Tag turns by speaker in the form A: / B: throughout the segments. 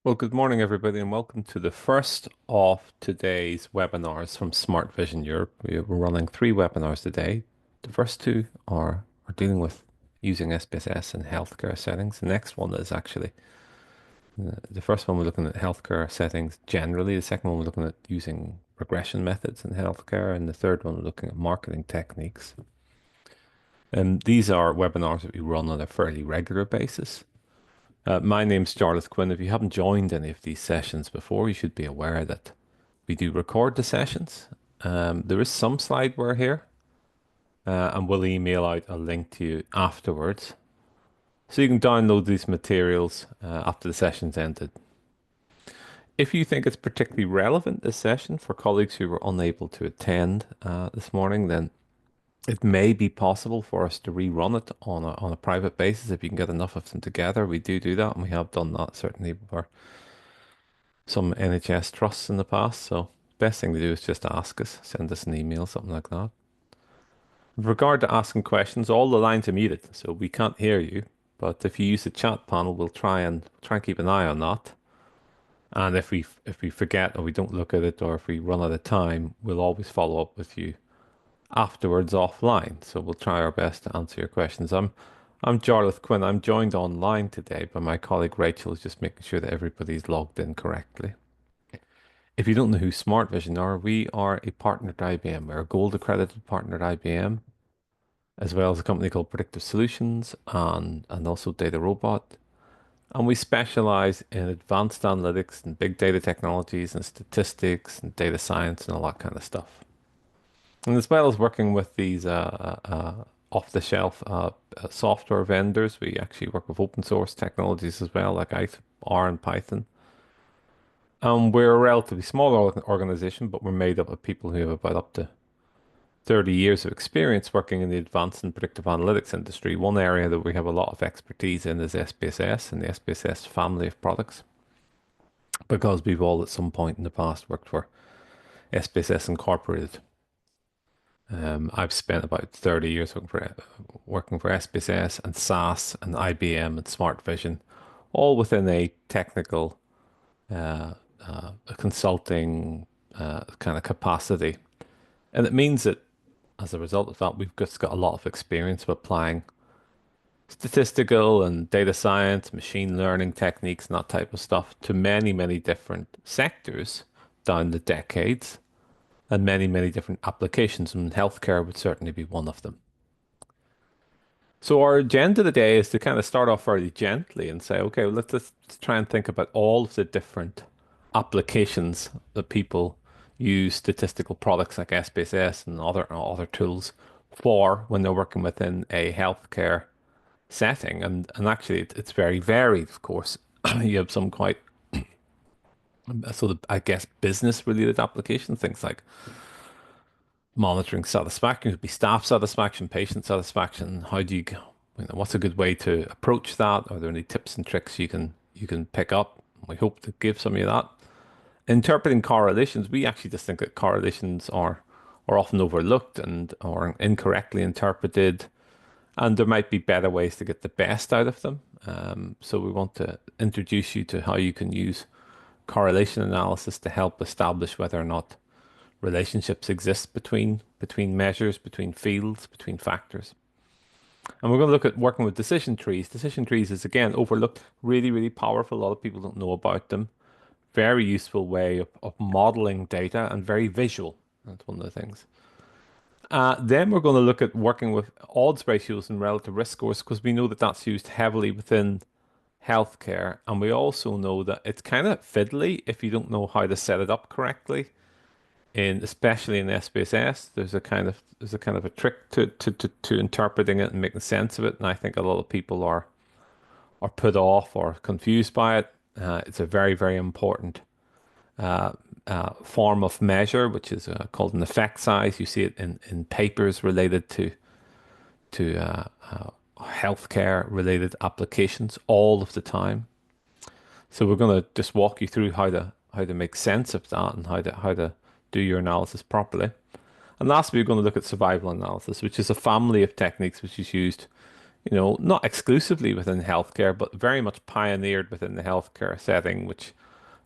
A: Well, good morning, everybody, and welcome to the first of today's webinars from Smart Vision Europe. We're running three webinars today. The first two are dealing with using SPSS in healthcare settings. The next one is actually the first one we're looking at healthcare settings generally. The second one we're looking at using regression methods in healthcare, and the third one we're looking at marketing techniques. And these are webinars that we run on a fairly regular basis. My name's Jarlath Quinn. If you haven't joined any of these sessions before, you should be aware that we do record the sessions. There is some slideware here, and we'll email out a link to you afterwards. So you can download these materials after the session's ended. If you think it's particularly relevant, this session, for colleagues who were unable to attend this morning, then it may be possible for us to rerun it on a private basis if you can get enough of them together. We do that, and we have done that certainly for some NHS trusts in the past. So best thing to do is just ask us, send us an email, something like that. With regard to asking questions, all the lines are muted, so we can't hear you. But if you use the chat panel, we'll try and keep an eye on that. And if we forget or we don't look at it or if we run out of time, we'll always follow up with you afterwards offline. So we'll try our best to answer your questions. I'm Jarlath Quinn. I'm joined online today by my colleague Rachel, who's just making sure that everybody's logged in correctly. If you don't know who Smart Vision are, we are a partner at IBM. We're a gold accredited partner at IBM, as well as a company called Predictive Solutions and also Data Robot. And we specialize in advanced analytics and big data technologies and statistics and data science and all that kind of stuff. And as well as working with these off-the-shelf software vendors, we actually work with open source technologies as well, like R and Python. We're a relatively small organization, but we're made up of people who have about up to 30 years of experience working in the advanced and predictive analytics industry. One area that we have a lot of expertise in is SPSS and the SPSS family of products, because we've all at some point in the past worked for SPSS Incorporated. I've spent about 30 years working for SPSS and SAS and IBM and Smart Vision, all within a technical uh, a consulting kind of capacity. And it means that as a result of that, we've just got a lot of experience of applying statistical and data science, machine learning techniques, and that type of stuff to many, many different sectors down the decades and many, many different applications. And healthcare would certainly be one of them. So our agenda today is to kind of start off fairly gently and say, okay, well, let's try and think about all of the different applications that people use statistical products like SPSS and other tools for when they're working within a healthcare setting. And actually, it's very varied, of course. You have some quite sort of, I guess, business related applications, things like monitoring satisfaction, it would be staff satisfaction, patient satisfaction. How do what's a good way to approach that? Are there any tips and tricks you can pick up? We hope to give some of that. Interpreting correlations, we actually just think that correlations are often overlooked and or incorrectly interpreted, and there might be better ways to get the best out of them. So we want to introduce you to how you can use correlation analysis to help establish whether or not relationships exist between measures, between fields, between factors. And we're going to look at working with decision trees. Decision trees is again overlooked, really, really powerful. A lot of people don't know about them. Very useful way of modeling data and very visual. That's one of the things. Then we're going to look at working with odds ratios and relative risk scores because we know that that's used heavily within healthcare. And we also know that it's kind of fiddly if you don't know how to set it up correctly. Especially in SPSS, there's a kind of a trick to interpreting it and making sense of it. And I think a lot of people are put off or confused by it. It's a very, very important form of measure, which is called an effect size. You see it in papers related to healthcare related applications all of the time. So we're going to just walk you through how to make sense of that and how to do your analysis properly. And lastly, we're going to look at survival analysis, which is a family of techniques which is used not exclusively within healthcare, but very much pioneered within the healthcare setting, which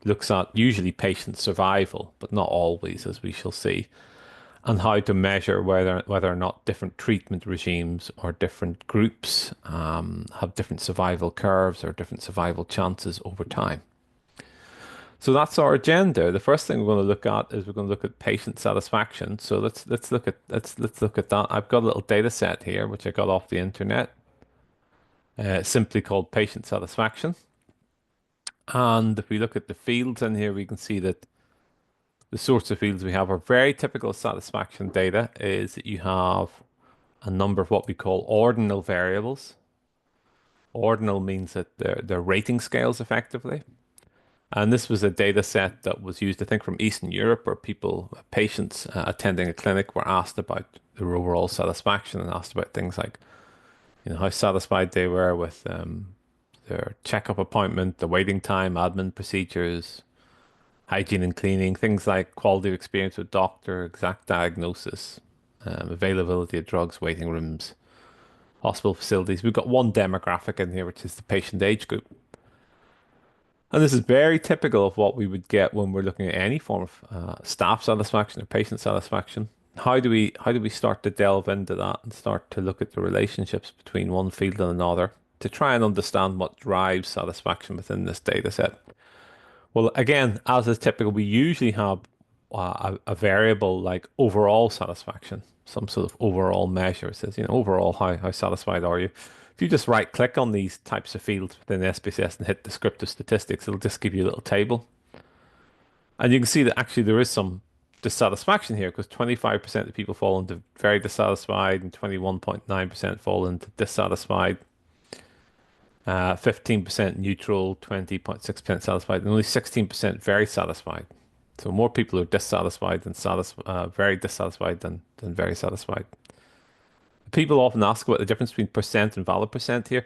A: looks at usually patient survival, but not always, as we shall see, and how to measure whether or not different treatment regimes or different groups have different survival curves or different survival chances over time. So that's our agenda. The first thing we're going to look at is we're going to look at patient satisfaction. So let's look at that. I've got a little data set here which I got off the internet, simply called patient satisfaction. And if we look at the fields in here, we can see that the sorts of fields we have are very typical satisfaction data. Is that you have a number of what we call ordinal variables. Ordinal means that they're rating scales effectively. And this was a data set that was used, I think, from Eastern Europe, where patients attending a clinic were asked about their overall satisfaction and asked about things like, how satisfied they were with their checkup appointment, the waiting time, admin procedures, hygiene and cleaning, things like quality of experience with doctor, exact diagnosis, availability of drugs, waiting rooms, hospital facilities. We've got one demographic in here, which is the patient age group. And this is very typical of what we would get when we're looking at any form of staff satisfaction or patient satisfaction. How do we start to delve into that and start to look at the relationships between one field and another to try and understand what drives satisfaction within this data set? Well, again, as is typical, we usually have a variable like overall satisfaction, some sort of overall measure. It says, overall, how satisfied are you? If you just right click on these types of fields within SPSS and hit descriptive statistics, it'll just give you a little table. And you can see that actually there is some dissatisfaction here because 25% of people fall into very dissatisfied and 21.9% fall into dissatisfied. 15% neutral, 20.6% satisfied, and only 16% very satisfied. So more people are dissatisfied than very dissatisfied than very satisfied. People often ask about the difference between percent and valid percent here.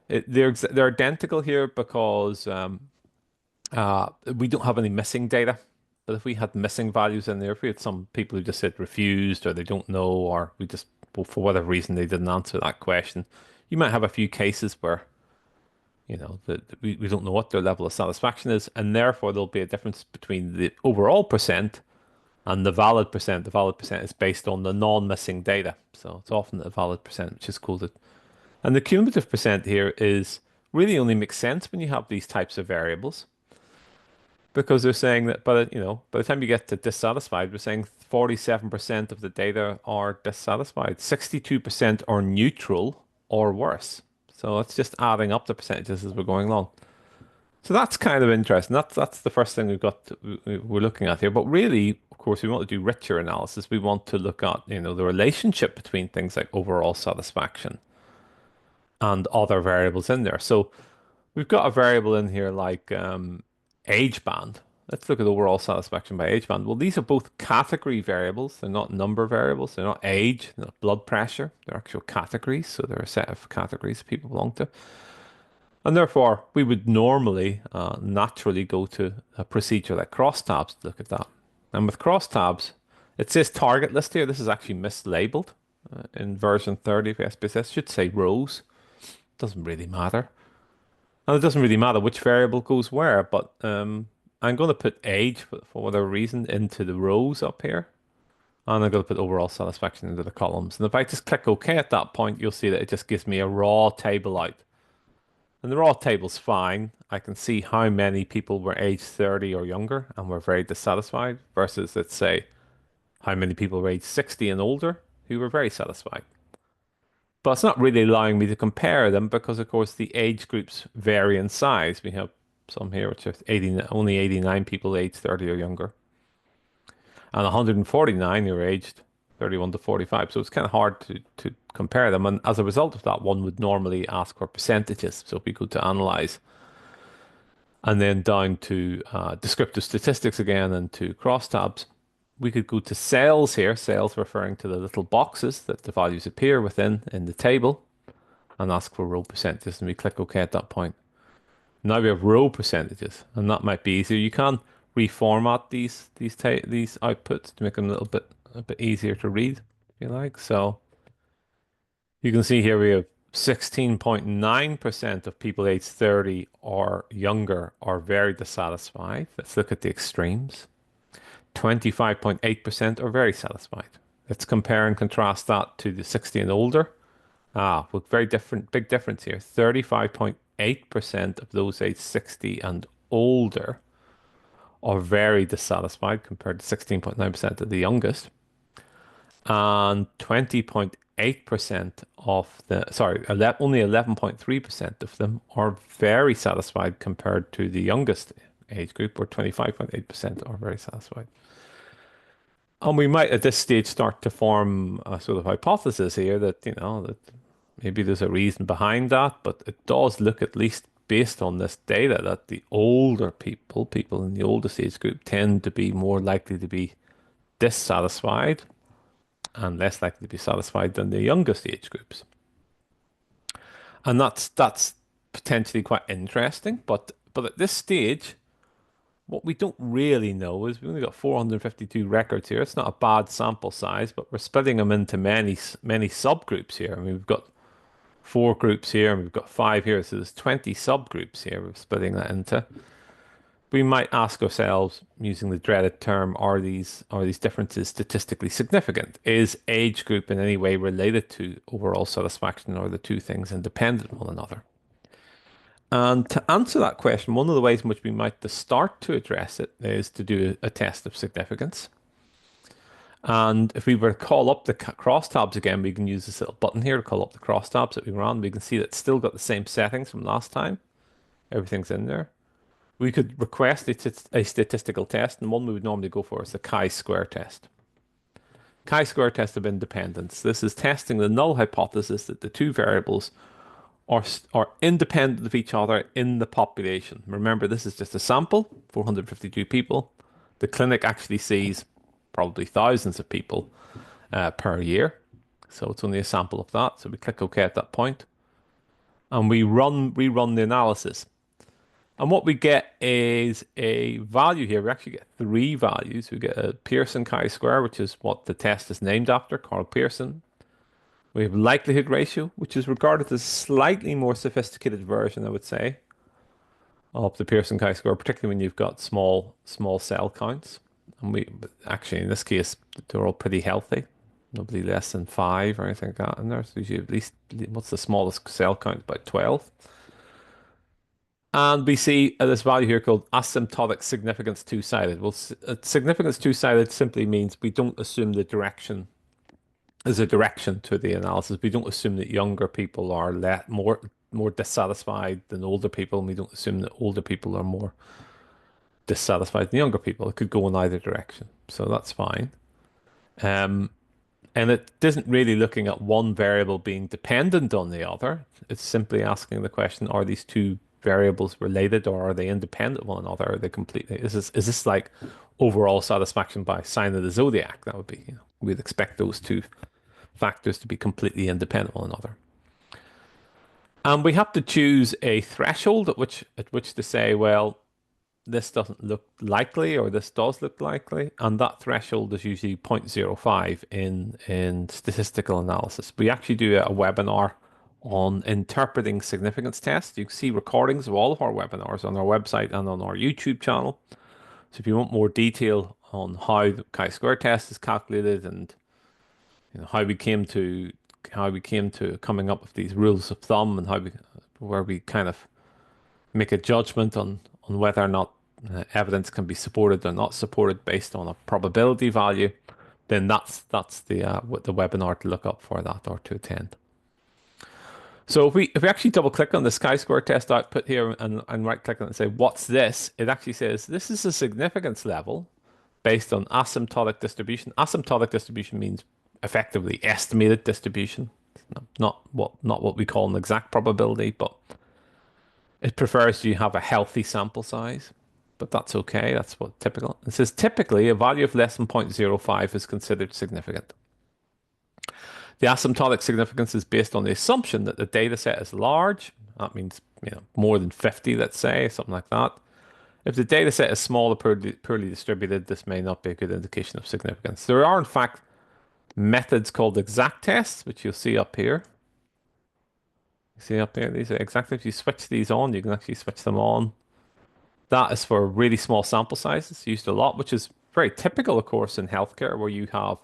A: They're identical here because we don't have any missing data. But if we had missing values in there, if we had some people who just said refused or they don't know, or we just, well, for whatever reason, they didn't answer that question, you might have a few cases where that we don't know what their level of satisfaction is, and therefore there'll be a difference between the overall percent and the valid percent. The valid percent is based on the non-missing data, so it's often a valid percent, which is quoted. And the cumulative percent here is really only makes sense when you have these types of variables, because they're saying that by the time you get to dissatisfied, we're saying 47% of the data are dissatisfied, 62% are neutral or worse. So it's just adding up the percentages as we're going along. So that's kind of interesting. That's the first thing we're looking at here. But really, of course, we want to do richer analysis. We want to look at, the relationship between things like overall satisfaction and other variables in there. So we've got a variable in here like age band. Let's look at overall satisfaction by age band. Well, these are both category variables. They're not number variables. They're not age, they're not blood pressure. They're actual categories. So they're a set of categories people belong to. And therefore, we would normally naturally go to a procedure like crosstabs to look at that. And with crosstabs, it says target list here. This is actually mislabeled in version 30 of SPSS. It should say rows. Doesn't really matter. And it doesn't really matter which variable goes where, but I'm going to put age, for whatever reason, into the rows up here. And I'm going to put overall satisfaction into the columns. And if I just click OK at that point, you'll see that it just gives me a raw table out. And the raw table's fine. I can see how many people were age 30 or younger and were very dissatisfied versus, let's say, how many people were age 60 and older who were very satisfied. But it's not really allowing me to compare them because, of course, the age groups vary in size. We have some here which are only 89 people aged 30 or younger, and 149 who are aged 31 to 45. So it's kind of hard to compare them. And as a result of that, one would normally ask for percentages. So if we go to analyze and then down to descriptive statistics again and to crosstabs, we could go to cells here, cells referring to the little boxes that the values appear within in the table, and ask for row percentages. And we click OK at that point. Now we have row percentages, and that might be easier. You can reformat these outputs to make them a bit easier to read, if you like. So you can see here we have 16.9% of people aged 30 or younger are very dissatisfied. Let's look at the extremes. 25.8% are very satisfied. Let's compare and contrast that to the 60 and older. With very different, big difference here. 35.8% of those aged 60 and older are very dissatisfied compared to 16.9% of the youngest. And 20.8% of the, sorry, only 11.3% of them are very satisfied compared to the youngest age group, where 25.8% are very satisfied. And we might at this stage start to form a sort of hypothesis here that, that maybe there's a reason behind that, but it does look, at least based on this data, that the older people in the oldest age group, tend to be more likely to be dissatisfied and less likely to be satisfied than the youngest age groups. And that's potentially quite interesting, but at this stage, what we don't really know is we've only got 452 records here. It's not a bad sample size, but we're splitting them into many subgroups here. I mean, we've got 4 groups here, and we've got 5 here, so there's 20 subgroups here we're splitting that into. We might ask ourselves, using the dreaded term, are these differences statistically significant? Is age group in any way related to overall satisfaction, or are the two things independent of one another? And to answer that question, one of the ways in which we might start to address it is to do a test of significance. And if we were to call up the crosstabs again, we can use this little button here to call up the crosstabs that we ran. We can see that it's still got the same settings from last time. Everything's in there. We could request a statistical test, and one we would normally go for is the chi-square test. Chi-square test of independence. This is testing the null hypothesis that the two variables are independent of each other in the population. Remember, this is just a sample, 452 people. The clinic actually sees probably thousands of people per year. So it's only a sample of that. So we click OK at that point, and we rerun the analysis. And what we get is a value here. We actually get 3 values. We get a Pearson chi-square, which is what the test is named after, Carl Pearson. We have likelihood ratio, which is regarded as a slightly more sophisticated version, I would say, of the Pearson chi-square, particularly when you've got small cell counts. And actually, in this case, they're all pretty healthy. Nobody less than 5 or anything like that in there. So usually at least, what's the smallest cell count? About 12. And we see this value here called asymptotic significance two-sided. Well, significance two-sided simply means we don't assume the direction is a direction to the analysis. We don't assume that younger people are more dissatisfied than older people, and we don't assume that older people are more dissatisfied than younger people. It could go in either direction, so that's fine. And it isn't really looking at one variable being dependent on the other. It's simply asking the question, are these two variables related, or are they independent of one another? Are they completely, is this like overall satisfaction by sign of the zodiac? That would be, we'd expect those two factors to be completely independent of one another. And we have to choose a threshold at which to say, well, this doesn't look likely, or this does look likely, and that threshold is usually 0.05 in statistical analysis. We actually do a webinar on interpreting significance tests. You can see recordings of all of our webinars on our website and on our YouTube channel. So if you want more detail on how the chi-square test is calculated, and how we came to coming up with these rules of thumb, and where we kind of make a judgment on whether or not evidence can be supported or not supported based on a probability value, then that's the webinar to look up for that, or to attend. So if we actually double click on this chi-square test output here, and right click on it and say, what's this? It actually says this is a significance level based on asymptotic distribution. Asymptotic distribution means effectively estimated distribution. Not what we call an exact probability, but it prefers you have a healthy sample size. But that's okay. That's what typical. It says typically a value of less than 0.05 is considered significant. The asymptotic significance is based on the assumption that the data set is large. That means more than 50, let's say, something like that. If the data set is small or poorly distributed, this may not be a good indication of significance. There are, in fact, methods called exact tests, which you'll see up here. See up there, these are exactly, if you switch these on, you can actually switch them on. That is for really small sample sizes, used a lot, which is very typical, of course, in healthcare, where you have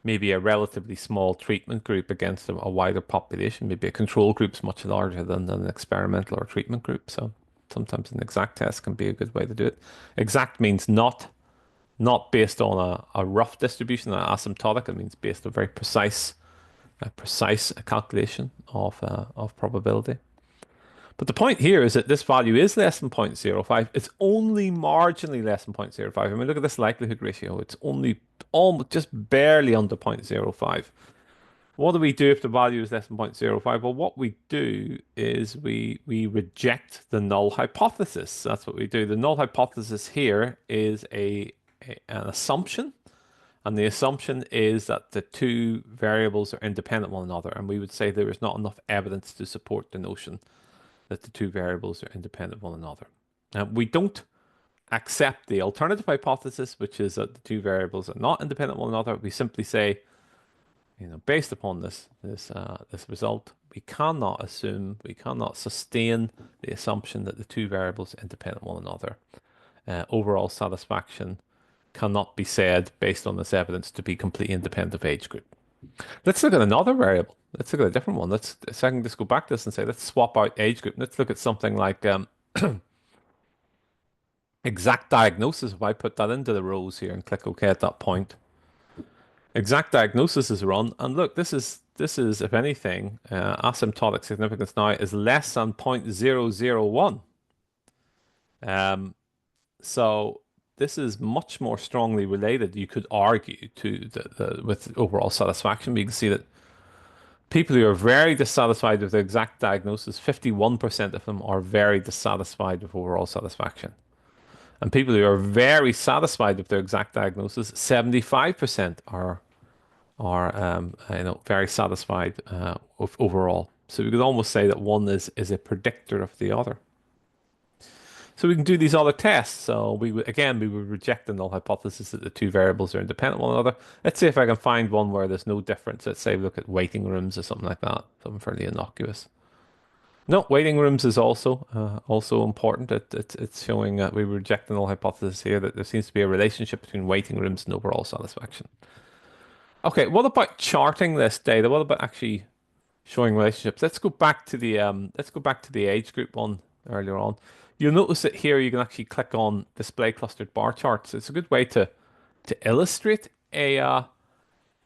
A: maybe a relatively small treatment group against a wider population. Maybe a control group's much larger than an experimental or treatment group. So sometimes an exact test can be a good way to do it. Exact means not based on a rough distribution, asymptotic. It means based on very precise calculation of probability. But the point here is that this value is less than 0.05. It's only marginally less than 0.05. I mean, look at this likelihood ratio. It's only almost just barely under 0.05. What do we do if the value is less than 0.05? Well, what we do is we reject the null hypothesis. That's what we do. The null hypothesis here is an assumption, and the assumption is that the two variables are independent of one another. And we would say there is not enough evidence to support the notion that the two variables are independent of one another. We don't accept the alternative hypothesis, which is that the two variables are not independent of one another. We simply say, based upon this result, we cannot sustain the assumption that the two variables are independent of one another. Overall satisfaction cannot be said based on this evidence to be completely independent of age group. Let's look at another variable. Let's look at a different one. So I can just go back to this and say, let's swap out age group. Let's look at something like exact diagnosis. If I put that into the rows here and click OK at that point, exact diagnosis is run. And look, this is if anything, asymptotic significance now is less than 0.001. So this is much more strongly related, you could argue, to with overall satisfaction. You can see that people who are very dissatisfied with the exact diagnosis, 51% of them are very dissatisfied with overall satisfaction. And people who are very satisfied with their exact diagnosis, 75% are very satisfied with overall. So we could almost say that one is a predictor of the other. So we can do these other tests. So we would reject the null hypothesis that the two variables are independent of one another. Let's see if I can find one where there's no difference. Let's say we look at waiting rooms or something like that. Something fairly innocuous. No, waiting rooms is also important. It's showing that we reject the null hypothesis here that there seems to be a relationship between waiting rooms and overall satisfaction. Okay, what about charting this data? What about actually showing relationships? Let's go back to the age group one earlier on. You'll notice that here you can actually click on display clustered bar charts. It's a good way to illustrate a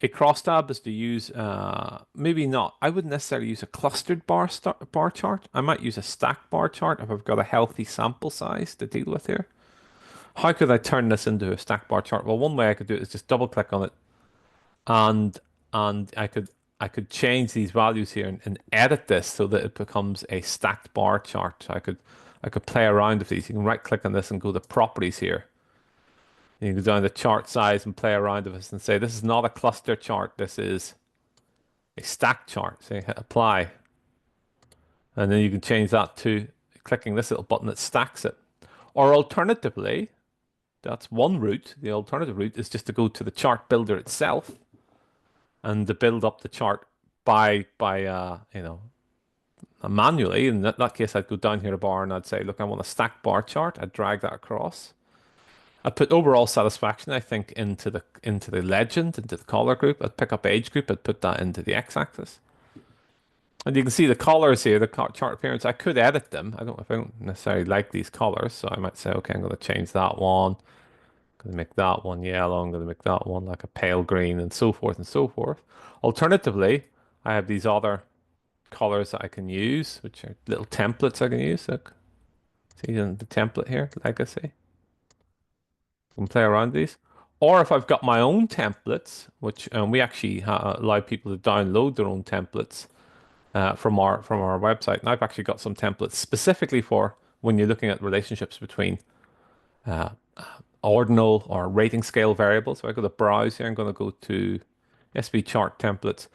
A: crosstab is to use maybe not. I wouldn't necessarily use a clustered bar chart. I might use a stack bar chart if I've got a healthy sample size to deal with here. How could I turn this into a stack bar chart? Well, one way I could do it is just double click on it and I could change these values here and edit this so that it becomes a stacked bar chart. So I could play around with these. You can right click on this and go to properties here. You can go down to chart size and play around with this and say this is not a cluster chart. This is a stack chart. So you hit apply. And then you can change that to clicking this little button that stacks it. Or alternatively, that's one route. The alternative route is just to go to the chart builder itself and to build up the chart by manually. In that case, I'd go down here to bar and I'd say, look, I want a stack bar chart. I'd drag that across. I'd put overall satisfaction, I think, into the legend, into the color group. I'd pick up age group. I'd put that into the x-axis. And you can see the colors here, the chart appearance. I could edit them. I don't necessarily like these colors, so I might say, okay, I'm going to change that one. I'm going to make that one yellow. I'm going to make that one like a pale green, and so forth and so forth. Alternatively, I have these other colors that I can use, which are little templates I can use. Look, see the template here, legacy. I can play around these. Or if I've got my own templates, which we actually allow people to download their own templates from our website. And I've actually got some templates specifically for when you're looking at relationships between uh, ordinal or rating scale variables. So I go to browse here. I'm going to go to SB chart templates.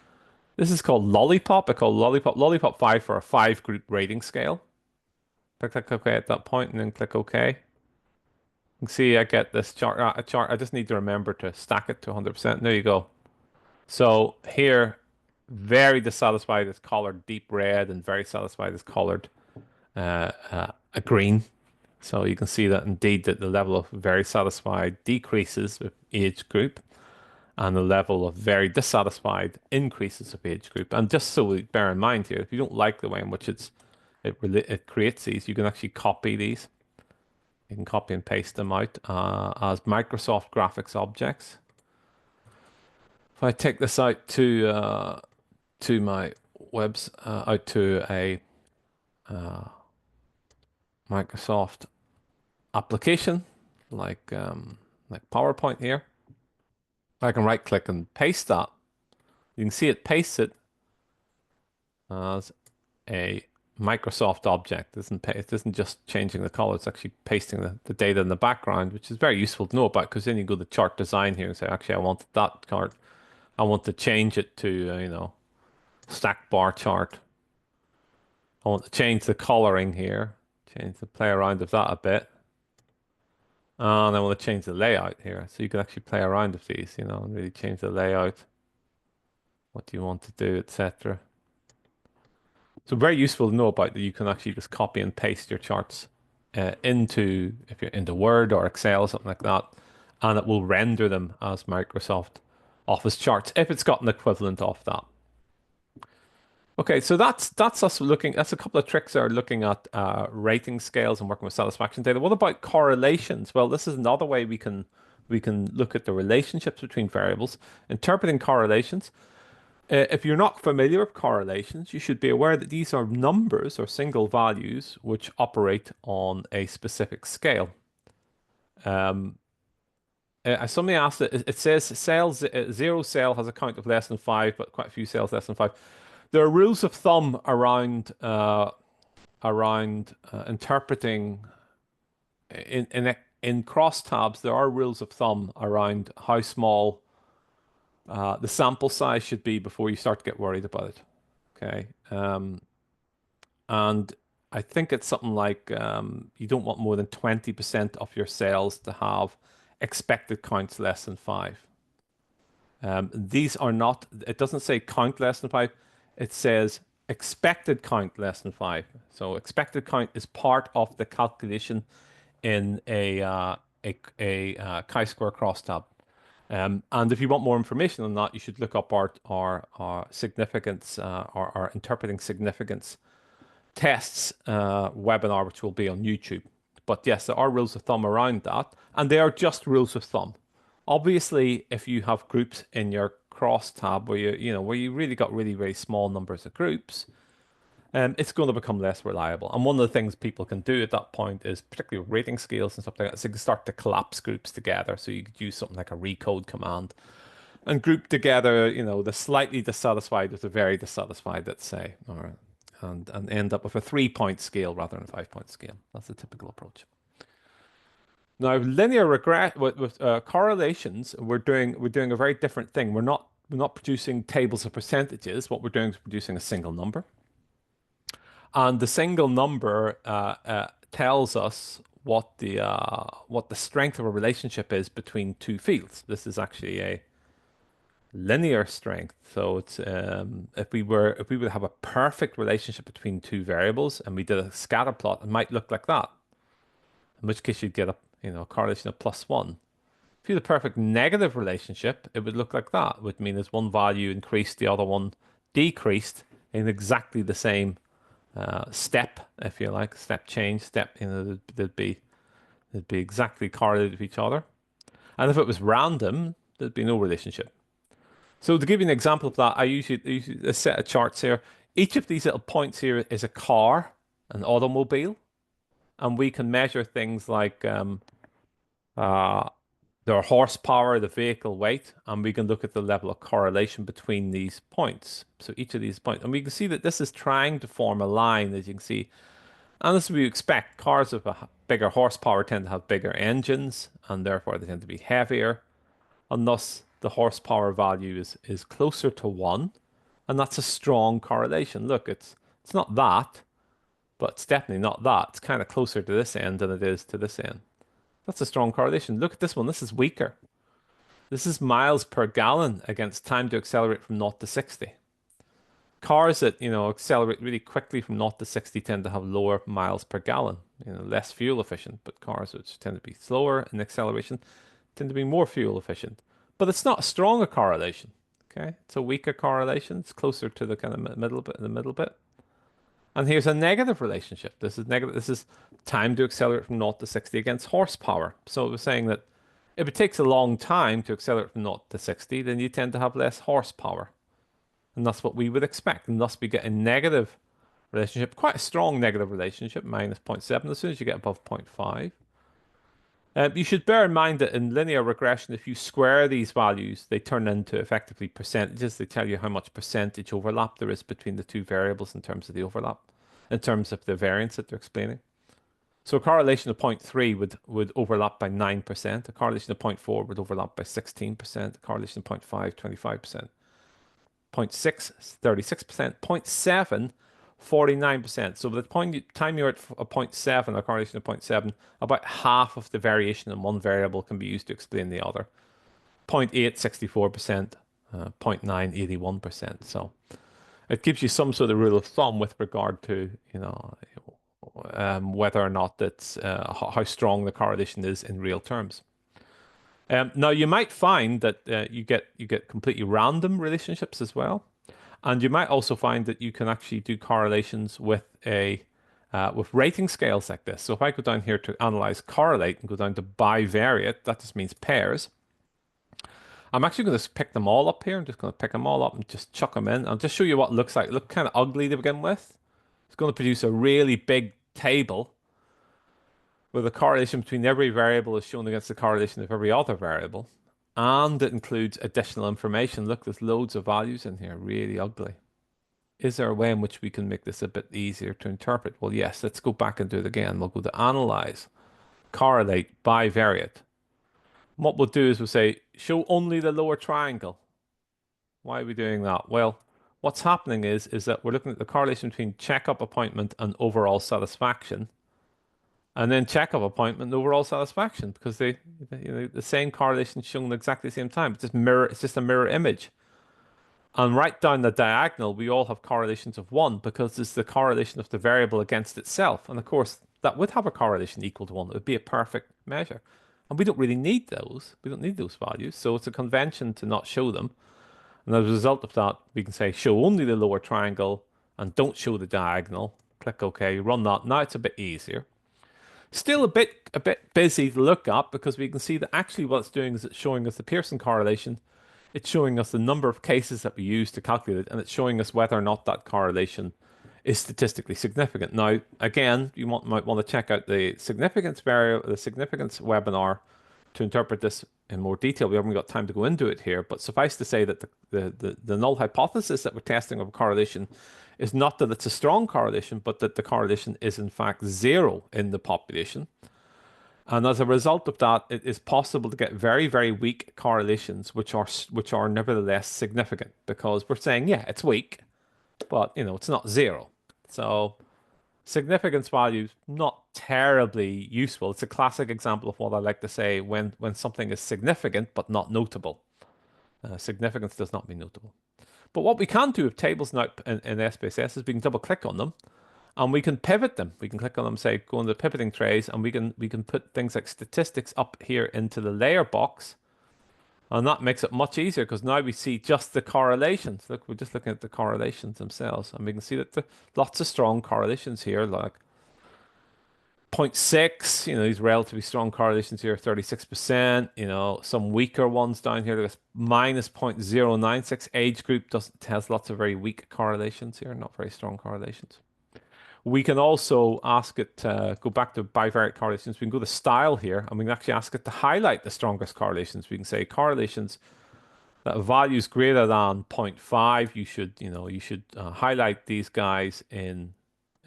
A: This is called Lollipop. I call Lollipop 5 for a 5 group rating scale. Click OK at that point and then click OK. You can see I get this chart. I just need to remember to stack it to 100%. There you go. So here, Very dissatisfied is colored deep red, and very satisfied is colored a green. So you can see that indeed that the level of very satisfied decreases with age group, and the level of very dissatisfied increases with age group. And just so we bear in mind here, if you don't like the way in which it creates these, you can actually copy these. You can copy and paste them out as Microsoft graphics objects. If I take this out to my webs out to a Microsoft application like PowerPoint here, I can right click and paste that. You can see it pastes it as a Microsoft object. It isn't just changing the color, it's actually pasting the data in the background, which is very useful to know about because then you go to chart design here and say, actually, I want that chart. I want to change it to, stack bar chart. I want to change the coloring here, play around with that a bit. And I want to change the layout here. So you can actually play around with these, and really change the layout, what do you want to do, etc. So very useful to know about that you can actually just copy and paste your charts if you're into Word or Excel, something like that, and it will render them as Microsoft Office charts if it's got an equivalent of that. Okay, so that's us looking. That's a couple of tricks are looking at rating scales and working with satisfaction data. What about correlations? Well, this is another way we can look at the relationships between variables, interpreting correlations. If you're not familiar with correlations, you should be aware that these are numbers or single values which operate on a specific scale. Somebody asked it says zero cell has a count of less than five, but quite a few cells less than five. There are rules of thumb around interpreting in crosstabs. There are rules of thumb around how small the sample size should be before you start to get worried about it. Okay. And I think it's something like you don't want more than 20% of your cells to have expected counts less than five. These are not, it doesn't say count less than five, it says expected count less than five. So expected count is part of the calculation in a chi-square crosstab. And if you want more information on that, you should look up our significance our interpreting significance tests webinar, which will be on YouTube. But yes, there are rules of thumb around that, and they are just rules of thumb. Obviously, if you have groups in your crosstab where you really got really, very small numbers of groups, it's going to become less reliable. And one of the things people can do at that point is, particularly with rating scales and stuff like that, so you can start to collapse groups together. So you could use something like a recode command and group together, the slightly dissatisfied with the very dissatisfied, let's say, and end up with a 3-point scale rather than a 5-point scale. That's a typical approach. Now, linear regression with correlations, we're doing a very different thing. We're not producing tables of percentages. What we're doing is producing a single number. And the single number tells us what the strength of a relationship is between two fields. This is actually a linear strength. So it's if we would have a perfect relationship between two variables and we did a scatter plot, it might look like that. In which case you'd get a correlation of +1. If you had a perfect negative relationship, it would look like that. It would mean as one value increased, the other one decreased in exactly the same step, if you like, step change, they'd be exactly correlated with each other. And if it was random, there'd be no relationship. So to give you an example of that, I usually a set of charts here. Each of these little points here is a car, an automobile, and we can measure things like their horsepower, the vehicle weight, and we can look at the level of correlation between these points. So each of these points, and we can see that this is trying to form a line, as you can see. And as we expect, cars with a bigger horsepower tend to have bigger engines, and therefore they tend to be heavier. And thus, the horsepower value is closer to 1, and that's a strong correlation. Look, it's not that, but it's definitely not that. It's kind of closer to this end than it is to this end. That's a strong correlation. Look at this one. This is weaker. This is miles per gallon against time to accelerate from 0 to 60. Cars that, accelerate really quickly from 0 to 60 tend to have lower miles per gallon, less fuel efficient, but cars which tend to be slower in acceleration tend to be more fuel efficient. But it's not a stronger correlation. Okay, it's a weaker correlation. It's closer to the kind of middle bit, the middle bit. And here's a negative relationship. This is negative. This is time to accelerate from 0 to 60 against horsepower. So it was saying that if it takes a long time to accelerate from 0 to 60, then you tend to have less horsepower. And that's what we would expect. And thus we get a negative relationship, quite a strong negative relationship, minus zero point 0.7 as soon as you get above zero point 0.5. You should bear in mind that in linear regression, if you square these values, they turn into effectively percentages. They tell you how much percentage overlap there is between the two variables in terms of the overlap, in terms of the variance that they're explaining. So a correlation of zero point 0.3 would overlap by 9%. A correlation of zero point 0.4 would overlap by 16%. A correlation of 0.5, 25%. 0.6, 36%. 0.7, 49%. So by the time you're at a 0.7, a correlation of 0.7, about half of the variation in one variable can be used to explain the other. 0.8, 64%, 0.9, 81%. So it gives you some sort of rule of thumb with regard to, whether or not that's how strong the correlation is in real terms. Now you might find that you get completely random relationships as well. And you might also find that you can actually do correlations with with rating scales like this. So if I go down here to analyze correlate and go down to bivariate, that just means pairs. I'm actually going to pick them all up here. I'm just going to pick them all up and just chuck them in. I'll just show you what it looks like. It looks kind of ugly to begin with. It's going to produce a really big table where the correlation between every variable is shown against the correlation of every other variable. And it includes additional information. Look, there's loads of values in here. Really ugly. Is there a way in which we can make this a bit easier to interpret? Well, yes, let's go back and do it again. We'll go to Analyze, Correlate, Bivariate. What we'll do is we'll say, show only the lower triangle. Why are we doing that? Well, what's happening is that we're looking at the correlation between checkup appointment and overall satisfaction, and then checkup appointment and overall satisfaction, because the same correlation is shown exactly the same time. It's just a mirror image. And right down the diagonal, we all have correlations of 1 because it's the correlation of the variable against itself. And of course, that would have a correlation equal to 1. It would be a perfect measure. And we don't really need those. We don't need those values. So it's a convention to not show them. And as a result of that, we can say show only the lower triangle and don't show the diagonal. Click OK, run that. Now it's a bit easier. Still a bit busy to look at because we can see that actually what it's doing is it's showing us the Pearson correlation. It's showing us the number of cases that we use to calculate it, and it's showing us whether or not that correlation is statistically significant. Now, again, you might want to check out the significance webinar to interpret this in more detail. We haven't got time to go into it here, but suffice to say that the null hypothesis that we're testing of a correlation is not that it's a strong correlation, but that the correlation is in fact 0 in the population. And as a result of that, it is possible to get very, very weak correlations, which are nevertheless significant because we're saying, yeah, it's weak, but it's not 0. So significance values not terribly useful. It's a classic example of what I like to say when something is significant but not notable. Significance does not mean notable. But what we can do with tables now in SPSS is we can double click on them and we can pivot them. We can click on them, say, go into the pivoting trays, and we can put things like statistics up here into the layer box. And that makes it much easier because now we see just the correlations. Look, we're just looking at the correlations themselves. And we can see that lots of strong correlations here, like 0.6, these relatively strong correlations here, 36%, some weaker ones down here. There's minus 0.096. Age group has lots of very weak correlations here, not very strong correlations. We can also ask it to go back to bivariate correlations. We can go to style here, and we can actually ask it to highlight the strongest correlations. We can say correlations that have values greater than 0.5. You should highlight these guys in,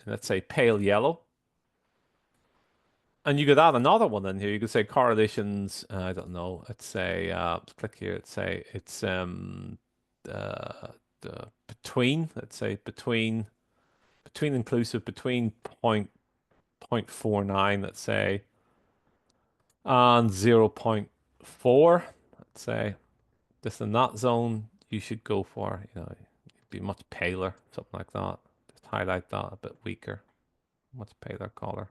A: let's say, pale yellow. And you could add another one in here. You could say correlations. I don't know. Let's say click here. Let's say it's between. Let's say between inclusive between 0.49, let's say, and 0.4, let's say, just in that zone, you should go for, Be much paler, something like that. Just highlight that a bit weaker, much paler color.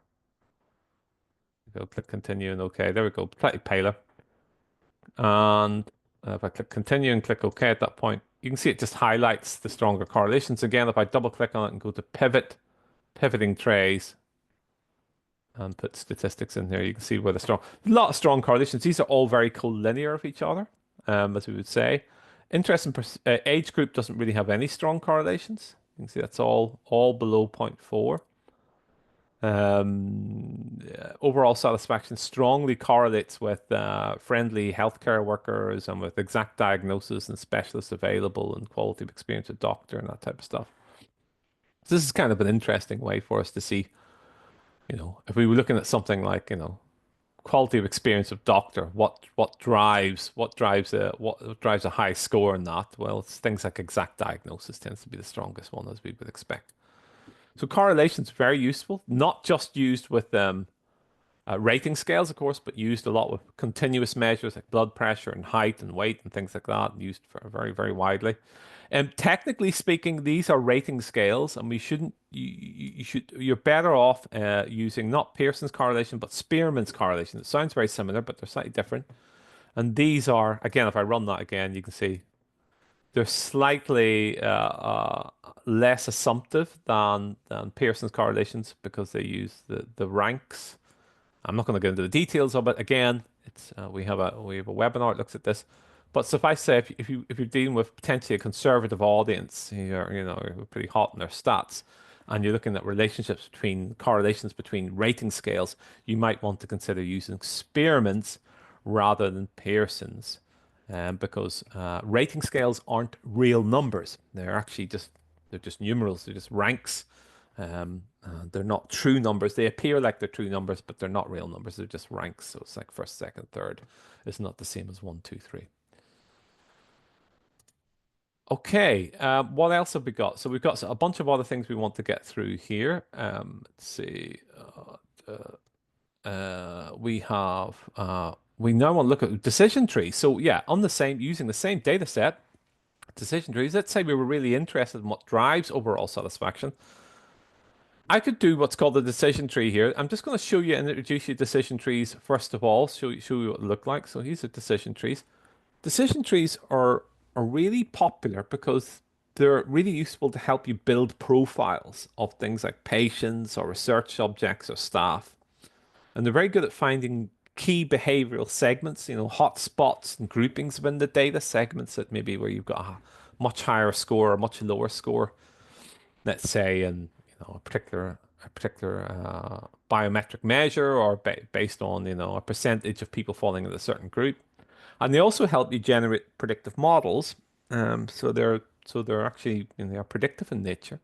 A: Go click continue and OK. There we go, slightly paler. And if I click continue and click OK at that point, you can see it just highlights the stronger correlations. Again, if I double click on it and go to pivot, pivoting trays, and put statistics in here, you can see where the strong, a lot of strong correlations. These are all very collinear of each other, as we would say. Interesting, age group doesn't really have any strong correlations. You can see that's all below zero point 0.4. Yeah, overall satisfaction strongly correlates with friendly healthcare workers and with exact diagnosis and specialists available and quality of experience with doctor and that type of stuff. So this is kind of an interesting way for us to see, if we were looking at something like, quality of experience of doctor, what drives a high score in that? Well, it's things like exact diagnosis tends to be the strongest one, as we would expect. So correlation's very useful, not just used with rating scales, of course, but used a lot with continuous measures like blood pressure and height and weight and things like that, used for very, very widely. And technically speaking, these are rating scales, and we shouldn't. You're better off using not Pearson's correlation, but Spearman's correlation. It sounds very similar, but they're slightly different. And these are, again, if I run that again, you can see they're slightly less assumptive than Pearson's correlations because they use the ranks. I'm not going to get into the details of it. Again, it's we have a webinar that looks at this. But suffice to say, if you're dealing with potentially a conservative audience, you're pretty hot in their stats, and you're looking at relationships between correlations between rating scales, you might want to consider using Spearman's rather than Pearson's, because rating scales aren't real numbers. They're just numerals. They're just ranks. They're not true numbers. They appear like they're true numbers, but they're not real numbers. They're just ranks. So it's like first, second, third. It's not the same as one, two, three. Okay, what else have we got? So we've got a bunch of other things we want to get through here. Let's see. We now want to look at decision trees. So yeah, using the same data set, decision trees. Let's say we were really interested in what drives overall satisfaction. I could do what's called a decision tree here. I'm just going to show you and introduce you decision trees first of all, show you what they look like. So here's the decision trees. Decision trees are really popular because they're really useful to help you build profiles of things like patients or research subjects or staff. And they're very good at finding key behavioral segments, hot spots and groupings within the data, segments that maybe where you've got a much higher score or much lower score, let's say, in a particular biometric measure or based on a percentage of people falling in a certain group. And they also help you generate predictive models. So they're actually they are predictive in nature.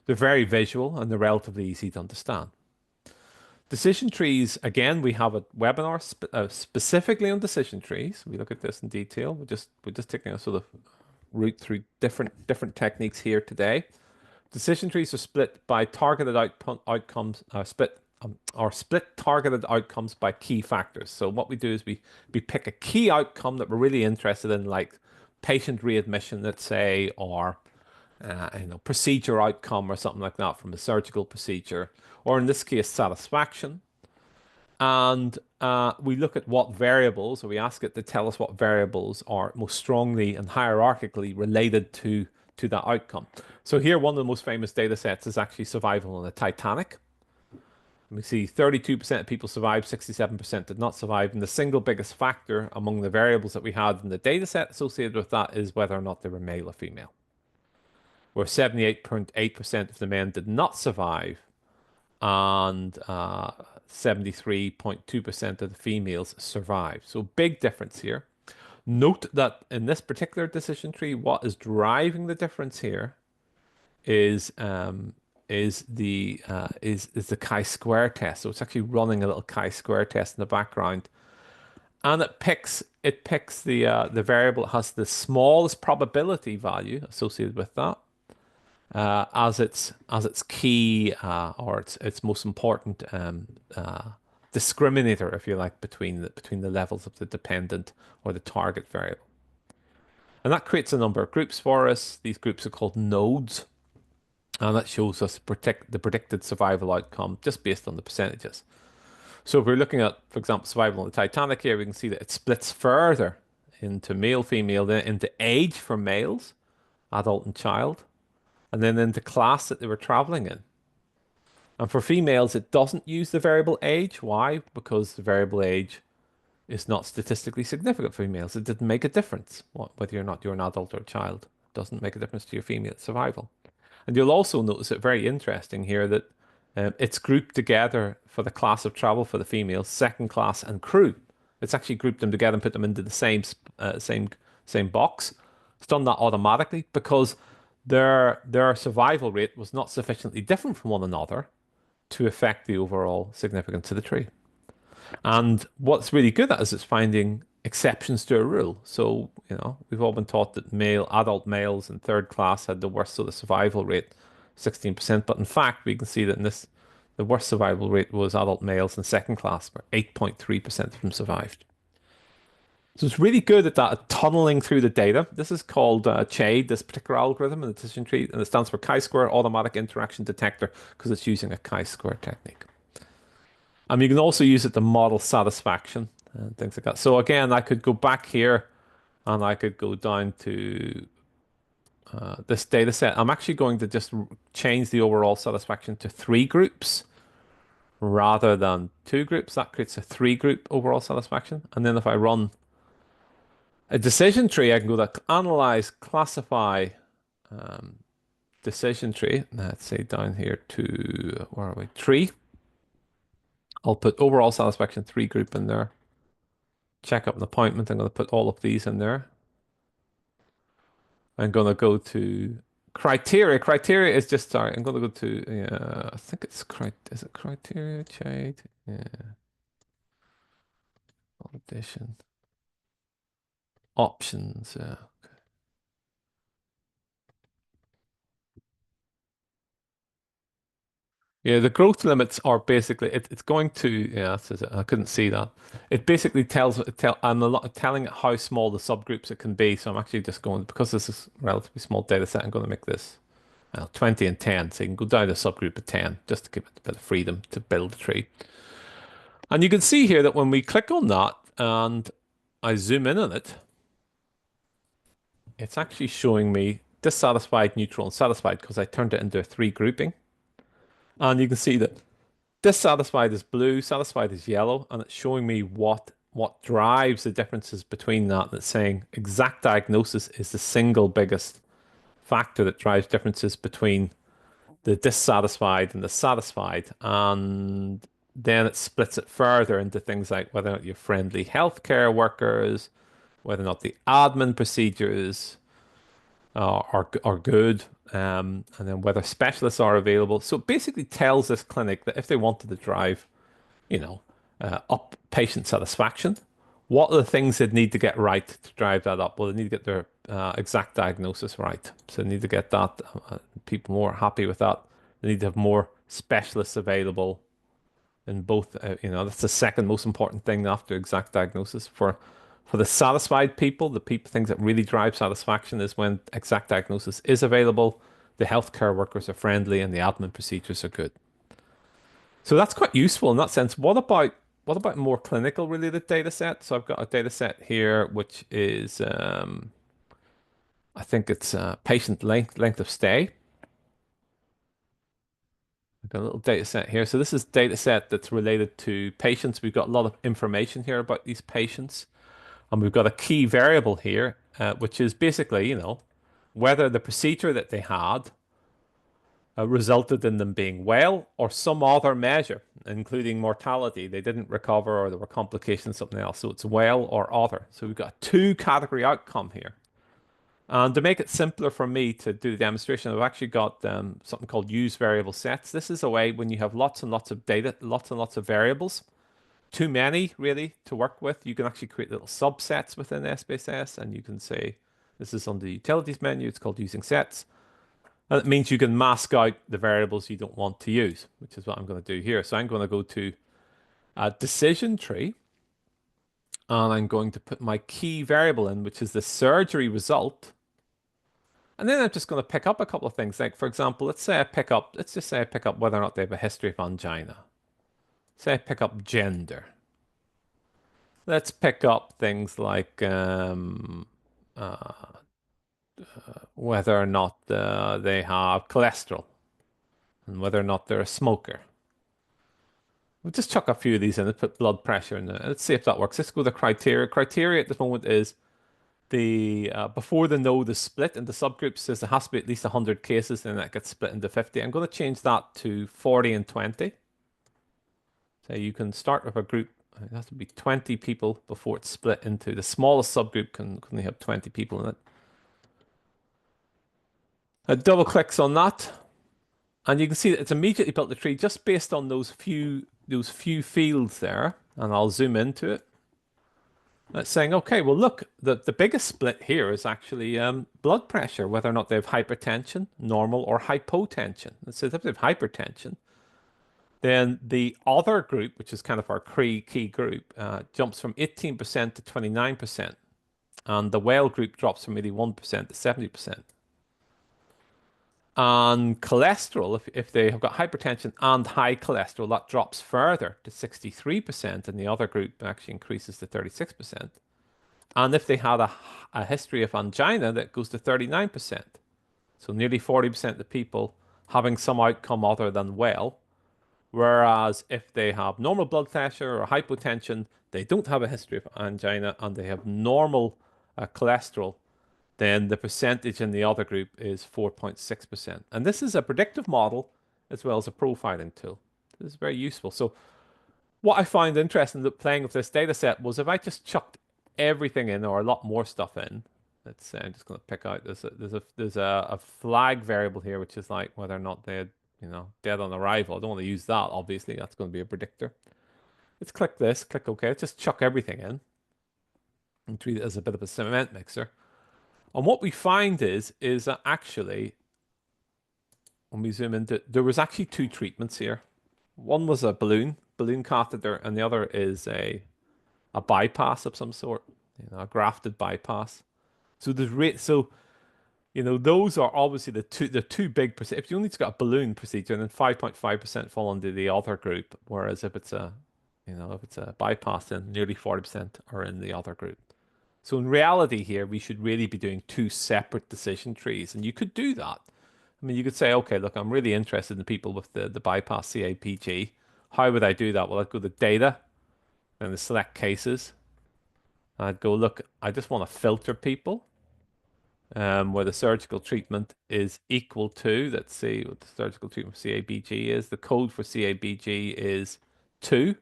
A: They're very visual and they're relatively easy to understand. Decision trees, again, we have a webinar specifically on decision trees. We look at this in detail. We're just taking a sort of route through different techniques here today. Decision trees are split by targeted outcomes, split targeted outcomes by key factors. So what we do is we pick a key outcome that we're really interested in, like patient readmission, let's say, or procedure outcome or something like that from a surgical procedure, or in this case, satisfaction. And we look at what variables, or we ask it to tell us what variables are most strongly and hierarchically related to that outcome. So here, one of the most famous data sets is actually survival on the Titanic. We see 32% of people survived, 67% did not survive. And the single biggest factor among the variables that we had in the data set associated with that is whether or not they were male or female, where 78.8% of the men did not survive and 73.2% of the females survived. So big difference here. Note that in this particular decision tree, what is driving the difference here is the chi-square test. So it's actually running a little chi-square test in the background, and it picks the variable that has the smallest probability value associated with that as its key or its most important discriminator, if you like, between the levels of the dependent or the target variable. And that creates a number of groups for us. These groups are called nodes. And that shows us the predicted survival outcome just based on the percentages. So if we're looking at, for example, survival on the Titanic here, we can see that it splits further into male, female, then into age for males, adult and child, and then into class that they were traveling in. And for females, it doesn't use the variable age. Why? Because the variable age is not statistically significant for females. It didn't make a difference whether or not you're an adult or a child. It doesn't make a difference to your female survival. And you'll also notice it very interesting here that it's grouped together for the class of travel for the females, second class and crew. It's actually grouped them together and put them into the same box. It's done that automatically because their survival rate was not sufficiently different from one another to affect the overall significance of the tree. And what's really good at is it's finding exceptions to a rule. So, we've all been taught that adult males in third class had the worst sort of survival rate, 16%. But in fact, we can see that the worst survival rate was adult males in second class, where 8.3% of them survived. So it's really good at that, at tunneling through the data. This is called CHAID, this particular algorithm in the decision tree, and it stands for chi-square automatic interaction detector because it's using a chi-square technique. You can also use it to model satisfaction and things like that. So again, I could go back here and I could go down to this data set. I'm actually going to just change the overall satisfaction to 3 groups rather than 2 groups. That creates a 3 group overall satisfaction. And then if I run a decision tree, I can go to analyze, classify, decision tree. Let's say down here to, where are we? Tree. I'll put overall satisfaction 3 group in there. Check up an appointment. I'm going to put all of these in there. I'm going to go to criteria. Criteria is just, sorry, I'm going to go to, yeah, I think it's, is it criteria, Jade? Yeah. Audition. Options. Yeah, the growth limits are basically, it's going to, yeah, that's it. I couldn't see that. It basically I'm telling it how small the subgroups it can be. So I'm actually just going, because this is a relatively small data set, I'm going to make this 20 and 10. So you can go down to a subgroup of 10 just to give it a bit of freedom to build a tree. And you can see here that when we click on that and I zoom in on it, it's actually showing me dissatisfied, neutral, and satisfied because I turned it into a 3 grouping. And you can see that dissatisfied is blue, satisfied is yellow, and it's showing me what drives the differences between that. And it's saying exact diagnosis is the single biggest factor that drives differences between the dissatisfied and the satisfied. And then it splits it further into things like whether or not you're friendly healthcare workers, whether or not the admin procedures are good, and then whether specialists are available. So it basically tells this clinic that if they wanted to drive, you know, up patient satisfaction, what are the things they need to get right to drive that up? Well, they need to get their exact diagnosis right. So they need to get that, people more happy with that. They need to have more specialists available in both. That's the second most important thing after exact diagnosis. For the satisfied people, the people things that really drive satisfaction is when exact diagnosis is available, the healthcare workers are friendly, and the admin procedures are good. So that's quite useful in that sense. What about more clinical related data set? So I've got a data set here which is I think it's patient length of stay. I've got a little data set here. So this is data set that's related to patients. We've got a lot of information here about these patients. And we've got a key variable here, which is basically, whether the procedure that they had resulted in them being well or some other measure, including mortality. They didn't recover or there were complications, something else. So it's well or other. So we've got a 2 category outcome here. And to make it simpler for me to do the demonstration, I've actually got something called use variable sets. This is a way when you have lots and lots of data, lots and lots of variables, too many really to work with. You can actually create little subsets within SPSS, and you can say, this is on the utilities menu. It's called using sets. And it means you can mask out the variables you don't want to use, which is what I'm going to do here. So I'm going to go to a decision tree. And I'm going to put my key variable in, which is the surgery result. And then I'm just going to pick up a couple of things. Like, for example, let's just say I pick up whether or not they have a history of angina. Say I pick up gender. Let's pick up things like whether or not they have cholesterol and whether or not they're a smoker. We'll just chuck a few of these in and put blood pressure in there. Let's see if that works. Let's go to criteria. Criteria at this moment is the before the node is split into subgroups says there has to be at least 100 cases, and that gets split into 50. I'm going to change that to 40 and 20. So you can start with a group. It has to be 20 people before it's split into the smallest subgroup can only have 20 people in it. It double clicks on that, and you can see that it's immediately built the tree just based on those few fields there. And I'll zoom into it. It's saying, okay, well, look, the biggest split here is actually blood pressure, whether or not they have hypertension, normal, or hypotension. It says if they have hypertension, then the other group, which is kind of our key group, jumps from 18% to 29%. And the well group drops from 81% to 70%. And cholesterol, if they have got hypertension and high cholesterol, that drops further to 63%, and the other group actually increases to 36%. And if they had a history of angina, that goes to 39%. So nearly 40% of the people having some outcome other than well. Whereas if they have normal blood pressure or hypotension, they don't have a history of angina, and they have normal cholesterol, then the percentage in the other group is 4.6%. And this is a predictive model as well as a profiling tool. This is very useful. So what I find interesting that playing with this data set was if I just chucked everything in or a lot more stuff in, let's say I'm just going to pick out there's a flag variable here, which is like whether or not they're, dead on arrival. I don't want to use that, obviously. That's going to be a predictor. Let's click this, click OK. Let's just chuck everything in and treat it as a bit of a cement mixer. And what we find is that actually, when we zoom into, there was actually two treatments here. One was a balloon catheter, and the other is a bypass of some sort, a grafted bypass. So those are obviously the two big percent. If you only got a balloon procedure, then 5.5% fall into the other group, whereas if it's a bypass, then nearly 40% are in the other group. So in reality here, we should really be doing two separate decision trees, and you could do that. I mean, you could say, okay, look, I'm really interested in people with the bypass CAPG. How would I do that? Well, I'd go to data and the select cases. I'd go, look, I just want to filter people where the surgical treatment is equal to, let's see what the surgical treatment for CABG is. The code for CABG is 2.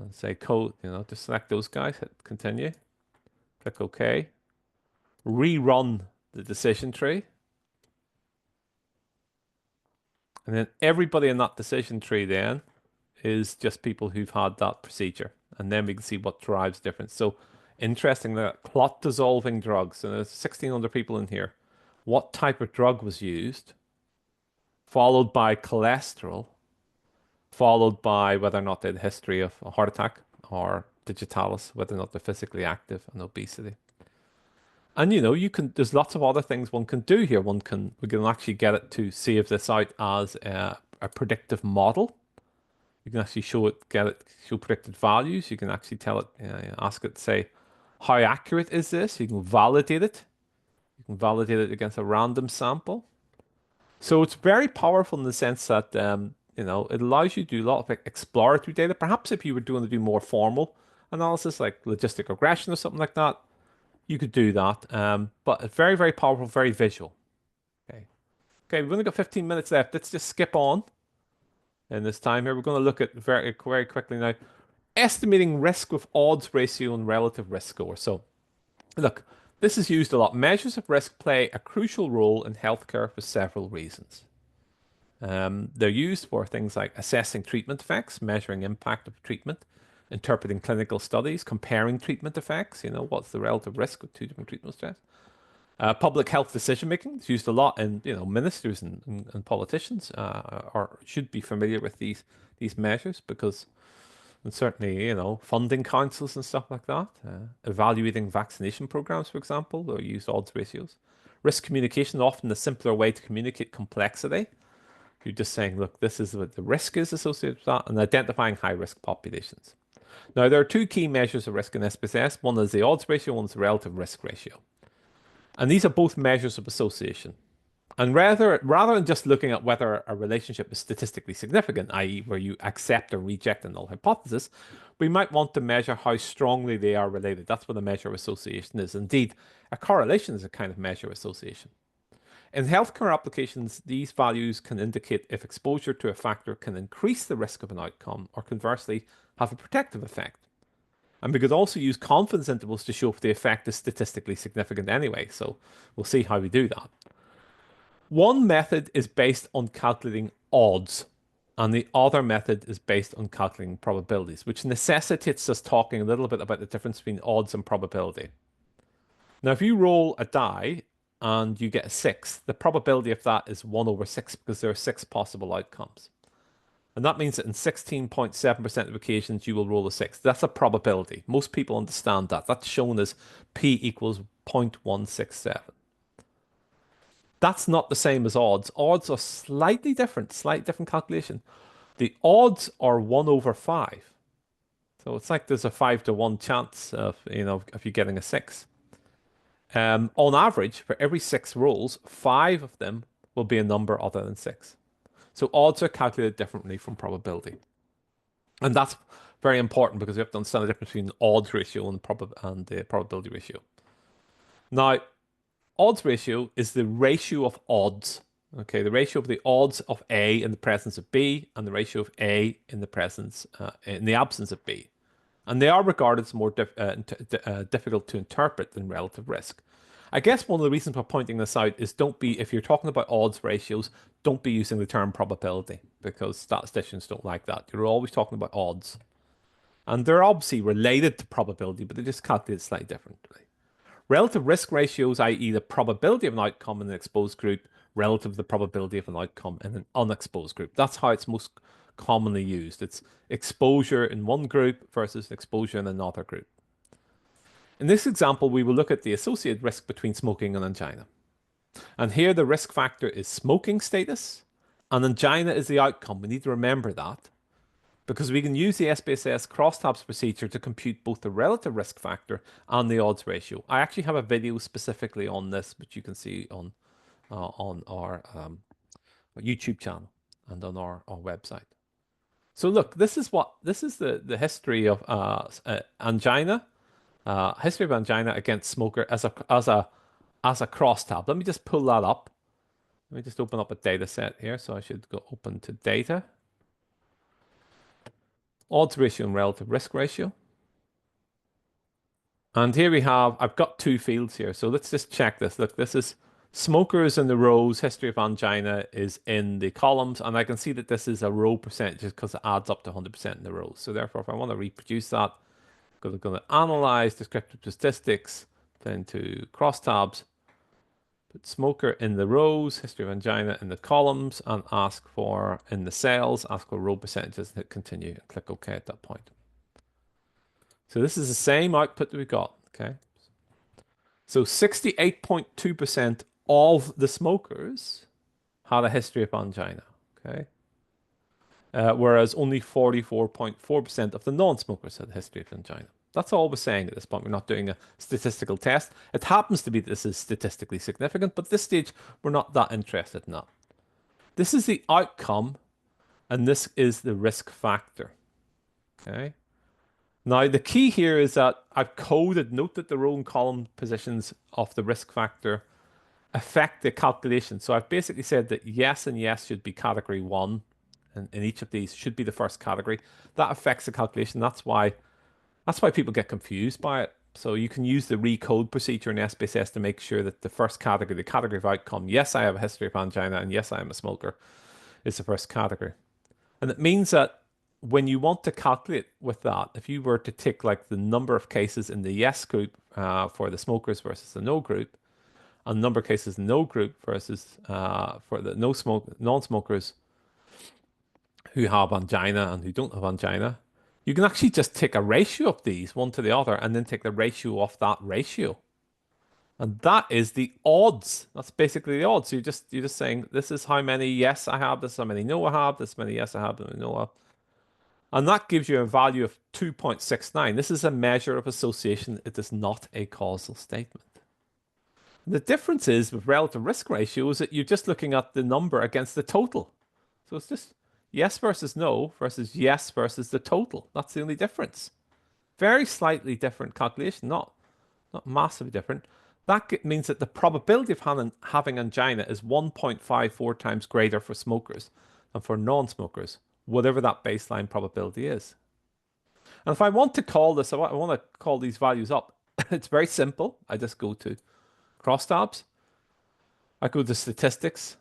A: Let's say code, just select those guys, hit continue, click OK. Rerun the decision tree. And then everybody in that decision tree then is just people who've had that procedure. And then we can see what drives difference. So interesting that clot dissolving drugs, and there's 1,600 people in here. What type of drug was used, followed by cholesterol, followed by whether or not they had a history of a heart attack or digitalis, whether or not they're physically active, and obesity. And there's lots of other things one can do here. We can actually get it to save this out as a predictive model. You can actually show predicted values. You can actually tell it, ask it to say, how accurate is this? You can validate it. You can validate it against a random sample. So it's very powerful in the sense that, it allows you to do a lot of exploratory data. Perhaps if you were doing to do more formal analysis, like logistic regression or something like that, you could do that. But it's very, very powerful, very visual. Okay. Okay, we've only got 15 minutes left. Let's just skip on in this time here. We're going to look at very, very quickly now, estimating risk with odds ratio and relative risk score. So look, this is used a lot. Measures of risk play a crucial role in healthcare for several reasons. They're used for things like assessing treatment effects, measuring impact of treatment, interpreting clinical studies, comparing treatment effects. What's the relative risk of two different treatment strategies? Public health decision making. It's used a lot in ministers and politicians should be familiar with these measures because And certainly, funding councils and stuff like that, evaluating vaccination programs, for example, or use odds ratios. Risk communication, often the simpler way to communicate complexity. You're just saying, look, this is what the risk is associated with that, and identifying high risk populations. Now, there are two key measures of risk in SPSS. One is the odds ratio, one is the relative risk ratio. And these are both measures of association. And rather than just looking at whether a relationship is statistically significant, i.e., where you accept or reject a null hypothesis, we might want to measure how strongly they are related. That's what a measure of association is. Indeed, a correlation is a kind of measure of association. In healthcare applications, these values can indicate if exposure to a factor can increase the risk of an outcome or conversely have a protective effect. And we could also use confidence intervals to show if the effect is statistically significant anyway. So we'll see how we do that. One method is based on calculating odds, and the other method is based on calculating probabilities, which necessitates us talking a little bit about the difference between odds and probability. Now, if you roll a die and you get a 6, the probability of that is 1 over 6 because there are 6 possible outcomes. And that means that in 16.7% of occasions, you will roll a 6. That's a probability. Most people understand that. That's shown as P equals 0.167. That's not the same as odds. Odds are slightly different calculation. The odds are 1 over 5. So it's like there's a 5 to 1 chance of you getting a 6. On average, for every 6 rolls, 5 of them will be a number other than 6. So odds are calculated differently from probability. And that's very important because we have to understand the difference between the odds ratio and the probability ratio. Now, odds ratio is the ratio of odds. Okay, the ratio of the odds of A in the presence of B and the ratio of A in the absence of B. And they are regarded as more difficult to interpret than relative risk. I guess one of the reasons for pointing this out is if you're talking about odds ratios, don't be using the term probability because statisticians don't like that. You're always talking about odds. And they're obviously related to probability, but they're just calculated slightly differently. Relative risk ratios, i.e. the probability of an outcome in an exposed group relative to the probability of an outcome in an unexposed group. That's how it's most commonly used. It's exposure in one group versus exposure in another group. In this example, we will look at the associated risk between smoking and angina. And here the risk factor is smoking status, and angina is the outcome. We need to remember that because we can use the SPSS crosstabs procedure to compute both the relative risk factor and the odds ratio. I actually have a video specifically on this, which you can see on our YouTube channel and on our website. So look, this is the history of angina, history of angina against smoker as a crosstab. Let me just pull that up. Let me just open up a data set here. So I should go open to data. Odds ratio and relative risk ratio. And here I've got two fields here. So let's just check this. Look, this is smokers in the rows, history of angina is in the columns. And I can see that this is a row percentage because it adds up to 100% in the rows. So therefore, if I want to reproduce that, I'm going to analyze descriptive statistics, then to crosstabs, put smoker in the rows, history of angina in the columns, and ask for in the cells, ask for row percentages, and hit continue, and click OK at that point. So this is the same output that we got, okay? So 68.2% of the smokers had a history of angina, okay? Whereas only 44.4% of the non-smokers had a history of angina. That's all we're saying at this point. We're not doing a statistical test. It happens to be that this is statistically significant, but at this stage, we're not that interested in that. This is the outcome, and this is the risk factor. Okay. Now, the key here is that I've coded, note that the row and column positions of the risk factor affect the calculation. So I've basically said that yes and yes should be category 1, and in each of these should be the first category. That affects the calculation. That's why people get confused by it. So you can use the recode procedure in SPSS to make sure that the first category, the category of outcome, yes, I have a history of angina, and yes, I am a smoker, is the first category. And it means that when you want to calculate with that, if you were to take like the number of cases in the yes group for the smokers versus the no group, and number of cases in the no group versus for the non-smokers who have angina and who don't have angina, you can actually just take a ratio of these, one to the other, and then take the ratio of that ratio. And that is the odds. That's basically the odds. So you're just saying this is how many yes I have, this is how many no I have, this many yes I have, this many no I have. And that gives you a value of 2.69. This is a measure of association. It is not a causal statement. The difference is with relative risk ratio is that you're just looking at the number against the total. So it's just yes versus no versus yes versus the total. That's the only difference. Very slightly different calculation, not massively different. That means that the probability of having angina is 1.54 times greater for smokers than for non-smokers, whatever that baseline probability is. And if I want to call this, I want to call these values up. It's very simple. I just go to crosstabs, I go to statistics,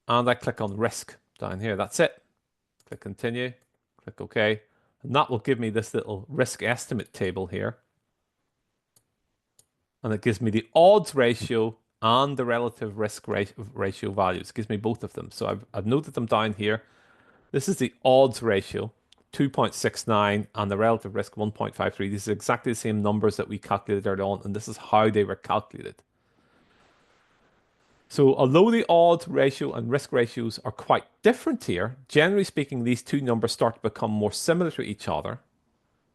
A: and I click on risk down here. That's it. Click continue, click OK. And that will give me this little risk estimate table here. And it gives me the odds ratio and the relative risk ratio values. It gives me both of them. So I've noted them down here. This is the odds ratio, 2.69, and the relative risk, 1.53. These are exactly the same numbers that we calculated earlier on, and this is how they were calculated. So although the odds ratio and risk ratios are quite different here, generally speaking, these two numbers start to become more similar to each other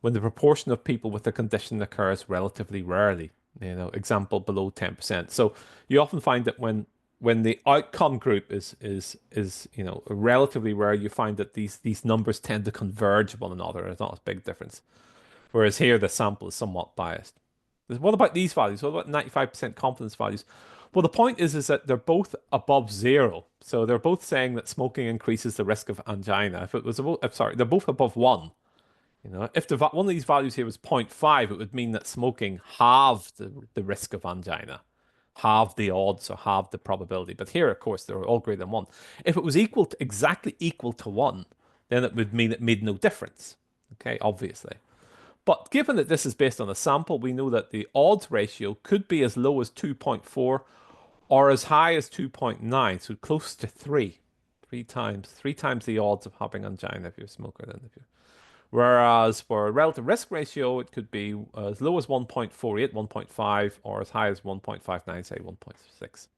A: when the proportion of people with the condition occurs relatively rarely. Example below 10%. So you often find that when the outcome group is relatively rare, you find that these numbers tend to converge one another. There's not a big difference. Whereas here the sample is somewhat biased. What about these values? What about 95% confidence values? Well, the point is that they're both above zero. So they're both saying that smoking increases the risk of angina. If it was above, sorry, they're both above one. If one of these values here was 0.5, it would mean that smoking halved the risk of angina, halved the odds or halved the probability. But here, of course, they're all greater than one. If it was exactly equal to one, then it would mean it made no difference. Okay, obviously. But given that this is based on a sample, we know that the odds ratio could be as low as 2.4 or as high as 2.9, so close to 3. Three times the odds of having angina if you're a smoker than if you're. Whereas for a relative risk ratio, it could be as low as 1.48, 1.5, or as high as 1.59, say 1.6.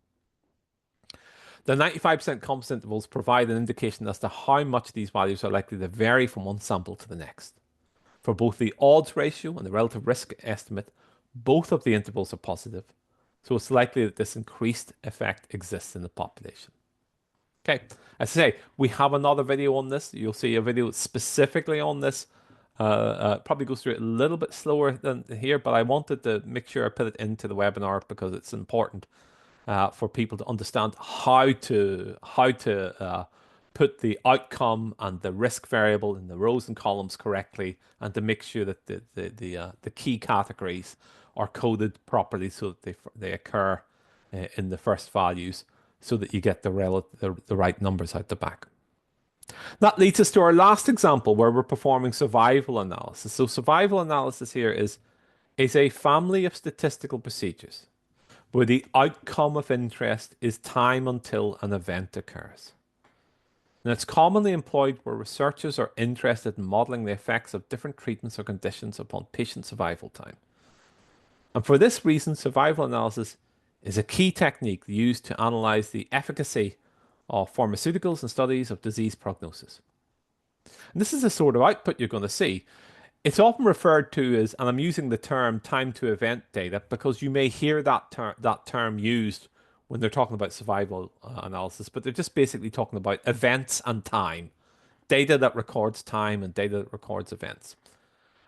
A: The 95% confidence intervals provide an indication as to how much these values are likely to vary from one sample to the next. For both the odds ratio and the relative risk estimate, both of the intervals are positive, so it's likely that this increased effect exists in the population. Okay, as I say, we have another video on this. You'll see a video specifically on this. Probably goes through it a little bit slower than here, but I wanted to make sure I put it into the webinar because it's important for people to understand how to put the outcome and the risk variable in the rows and columns correctly, and to make sure that the key categories are coded properly so that they occur in the first values, so that you get the right numbers out the back. That leads us to our last example where we're performing survival analysis. So survival analysis here is a family of statistical procedures where the outcome of interest is time until an event occurs. And it's commonly employed where researchers are interested in modeling the effects of different treatments or conditions upon patient survival time. And for this reason, survival analysis is a key technique used to analyze the efficacy of pharmaceuticals and studies of disease prognosis. And this is the sort of output you're going to see. It's often referred to as, and I'm using the term time to event data because you may hear that term used when they're talking about survival analysis, but they're just basically talking about events and time, data that records time and data that records events.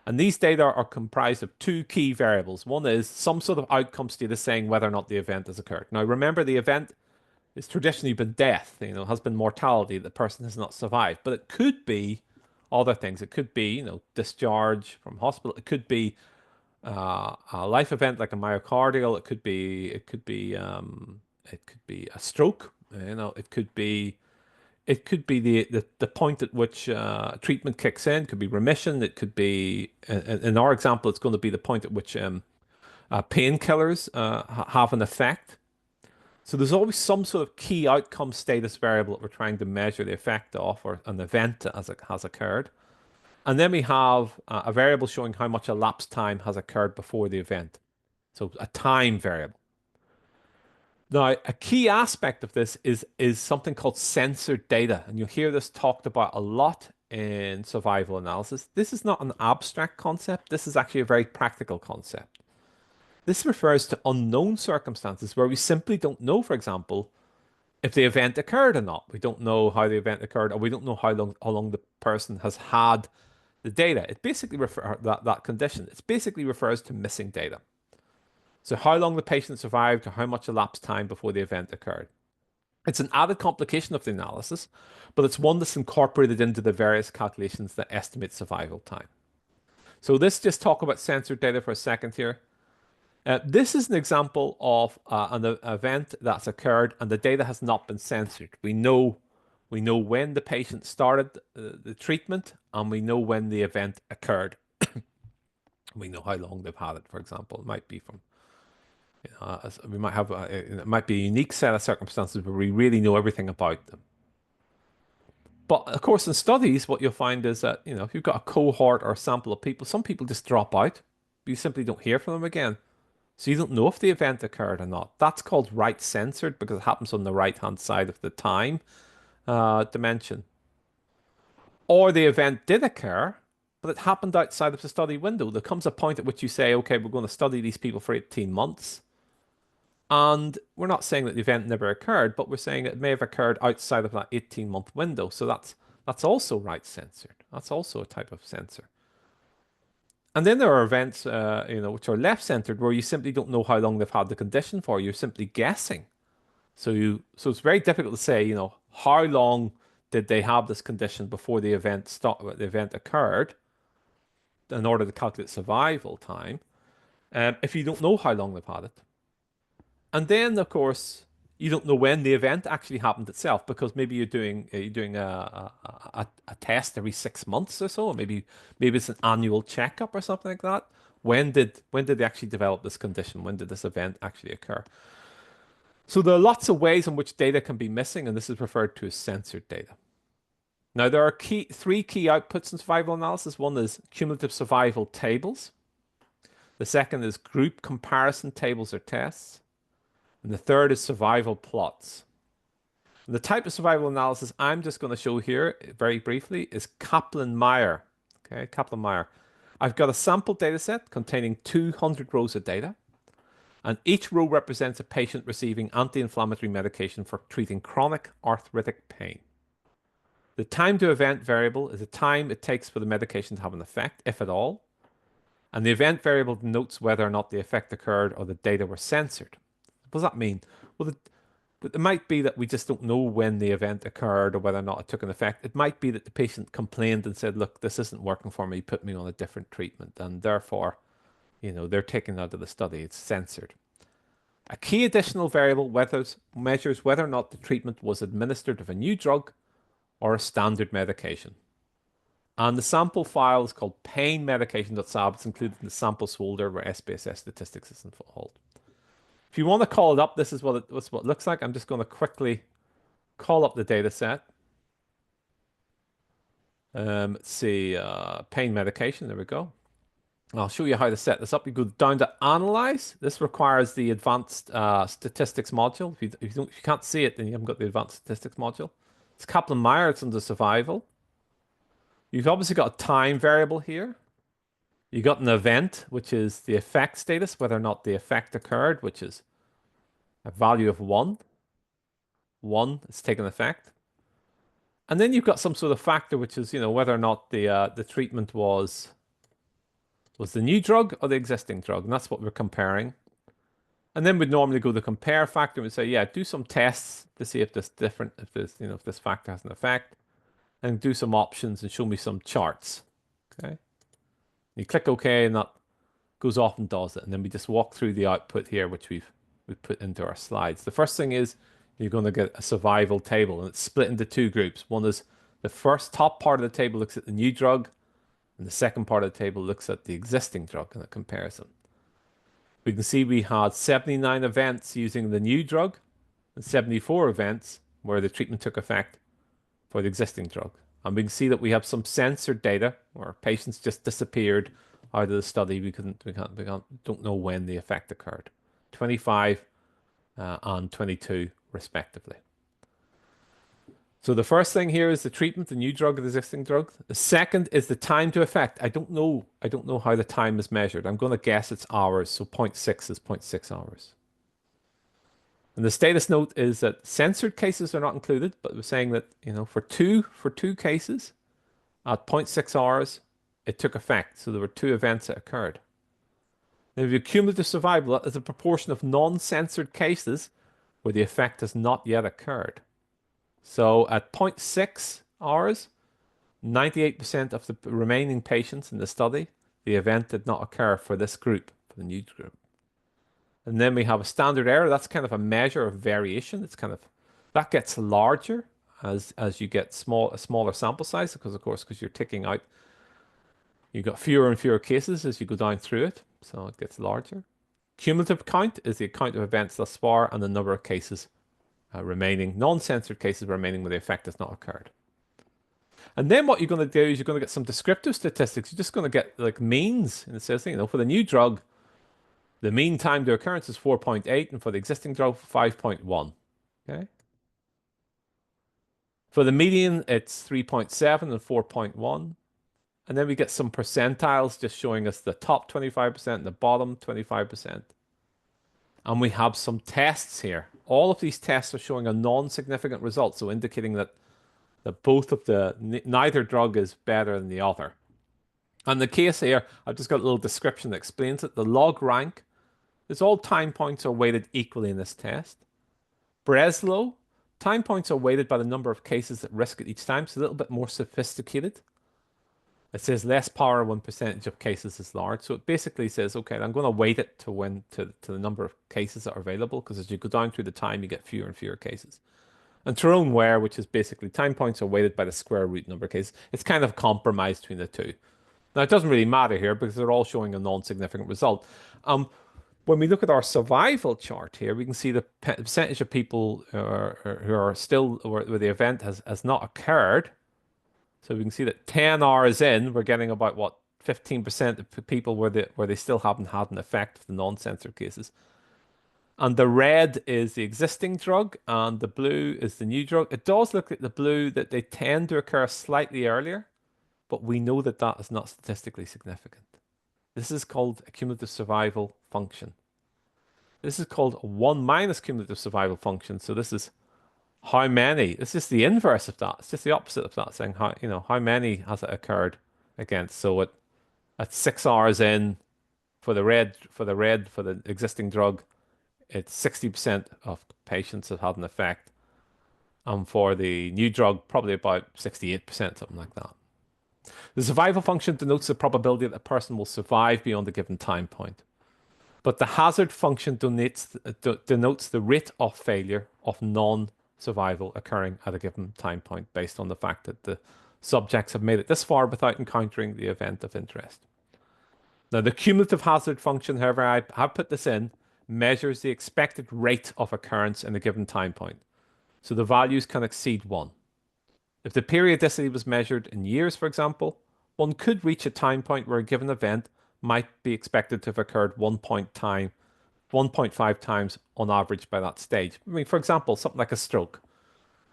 A: And these data are comprised of two key variables. One is some sort of outcome status saying whether or not the event has occurred. Now, remember, the event has traditionally been death, has been mortality, the person has not survived. But it could be other things. It could be, discharge from hospital. It could be a life event like a myocardial. It could be a stroke. It could be the point at which treatment kicks in. It could be remission. It could be, in our example, it's going to be the point at which painkillers have an effect. So there's always some sort of key outcome status variable that we're trying to measure the effect of, or an event as it has occurred. And then we have a variable showing how much elapsed time has occurred before the event. So a time variable. Now, a key aspect of this is something called censored data, and you'll hear this talked about a lot in survival analysis. This is not an abstract concept. This is actually a very practical concept. This refers to unknown circumstances where we simply don't know, for example, if the event occurred or not. We don't know how the event occurred, or we don't know how long the person has had the data. It basically refers that condition. It basically refers to missing data. So how long the patient survived or how much elapsed time before the event occurred. It's an added complication of the analysis, but it's one that's incorporated into the various calculations that estimate survival time. So let's just talk about censored data for a second here. This is an example of an event that's occurred and the data has not been censored. We know when the patient started the treatment and we know when the event occurred. We know how long they've had it, for example. It might be from we might have it might be a unique set of circumstances where we really know everything about them. But of course, in studies, what you'll find is that if you've got a cohort or a sample of people, some people just drop out. You simply don't hear from them again. So you don't know if the event occurred or not. That's called right censored because it happens on the right-hand side of the time dimension. Or the event did occur, but it happened outside of the study window. There comes a point at which you say, okay, we're going to study these people for 18 months. And we're not saying that the event never occurred, but we're saying it may have occurred outside of that 18-month window. So that's also right censored. That's also a type of censor. And then there are events, which are left centered, where you simply don't know how long they've had the condition for. You're simply guessing. So it's very difficult to say, how long did they have this condition before the event occurred, in order to calculate survival time, if you don't know how long they've had it. And then, of course, you don't know when the event actually happened itself, because maybe you're doing a test every 6 months or so, or maybe it's an annual checkup or something like that. When did they actually develop this condition? When did this event actually occur? So there are lots of ways in which data can be missing, and this is referred to as censored data. Now, there are three key outputs in survival analysis. One is cumulative survival tables. The second is group comparison tables or tests. And the third is survival plots. And the type of survival analysis I'm just going to show here very briefly is Kaplan-Meier. Okay, Kaplan-Meier. I've got a sample data set containing 200 rows of data, and each row represents a patient receiving anti-inflammatory medication for treating chronic arthritic pain. The time to event variable is the time it takes for the medication to have an effect, if at all, and the event variable denotes whether or not the effect occurred or the data were censored. What does that mean? Well, it might be that we just don't know when the event occurred or whether or not it took an effect. It might be that the patient complained and said, look, this isn't working for me, put me on a different treatment, and therefore, they're taken out of the study. It's censored. A key additional variable measures whether or not the treatment was administered of a new drug or a standard medication. And the sample file is called painmedication.sab. It's included in the samples folder where SPSS statistics is involved. If you want to call it up, this is what it looks like. I'm just going to quickly call up the data set. Let's see, pain medication. There we go. I'll show you how to set this up. You go down to Analyze. This requires the Advanced Statistics module. If you can't see it, then you haven't got the Advanced Statistics module. It's Kaplan-Meier. It's under Survival. You've obviously got a time variable here. You got an event, which is the effect status, whether or not the effect occurred, which is a value of 1. 1 is taken effect. And then you've got some sort of factor, which is, whether or not the treatment was the new drug or the existing drug. And that's what we're comparing. And then we'd normally go to the compare factor and we'd say, yeah, do some tests to see if this if this factor has an effect, and do some options and show me some charts. Okay. You click OK, and that goes off and does it. And then we just walk through the output here, which we've put into our slides. The first thing is you're going to get a survival table, and it's split into two groups. One is the first top part of the table looks at the new drug, and the second part of the table looks at the existing drug and a comparison. We can see we had 79 events using the new drug and 74 events where the treatment took effect for the existing drug. And we can see that we have some censored data where patients just disappeared out of the study. Don't know when the effect occurred. 25 and 22 respectively. So the first thing here is the treatment, the new drug, the existing drug. The second is the time to effect. I don't know. I don't know how the time is measured. I'm going to guess it's hours. So zero point 0.6 is zero point 0.6 hours. And the status note is that censored cases are not included, but we're saying that, for two cases at zero point 0.6 hours, it took effect. So there were two events that occurred. Now, the cumulative survival is a proportion of non-censored cases where the effect has not yet occurred. So at zero point 0.6 hours, 98% of the remaining patients in the study, the event did not occur for this group, for the new group. And then we have a standard error. That's kind of a measure of variation. That gets larger as you get a smaller sample size, because you're ticking out, you've got fewer and fewer cases as you go down through it, so it gets larger. Cumulative count is the count of events thus far and the number of cases remaining, non-censored cases remaining where the effect has not occurred. And then what you're going to do is you're going to get some descriptive statistics. You're just going to get like means. And it says, for the new drug, the mean time to occurrence is 4.8, and for the existing drug, 5.1. Okay. For the median, it's 3.7 and 4.1. And then we get some percentiles just showing us the top 25% and the bottom 25%. And we have some tests here. All of these tests are showing a non-significant result, so indicating that neither drug is better than the other. And the case here, I've just got a little description that explains it. The log rank is all time points are weighted equally in this test. Breslow, time points are weighted by the number of cases at risk at each time, so a little bit more sophisticated. It says less power when percentage of cases is large. So it basically says, okay, I'm going to weight it to the number of cases that are available, because as you go down through the time, you get fewer and fewer cases. And Tyrone Ware, which is basically time points are weighted by the square root number of cases. It's kind of compromised between the two. Now, it doesn't really matter here because they're all showing a non-significant result. When we look at our survival chart here, we can see the percentage of people who are still where the event has not occurred. So we can see that 10 hours in, we're getting about, 15% of people where they still haven't had an effect for the non-censored cases. And the red is the existing drug, and the blue is the new drug. It does look like the blue that they tend to occur slightly earlier, but we know that that is not statistically significant. This is called a cumulative survival function. This is called a 1 minus cumulative survival function. So this is how many. It's just the inverse of that. It's just the opposite of that, saying how many has it occurred against. So at 6 hours in for the existing drug, it's 60% of patients have had an effect. And for the new drug, probably about 68%, something like that. The survival function denotes the probability that a person will survive beyond a given time point. But the hazard function denotes the rate of failure of non-survival occurring at a given time point based on the fact that the subjects have made it this far without encountering the event of interest. Now, the cumulative hazard function, however, I have put this in, measures the expected rate of occurrence in a given time point. So the values can exceed 1. If the periodicity was measured in years, for example, one could reach a time point where a given event might be expected to have occurred 1.5 times on average by that stage. I mean, for example, something like a stroke.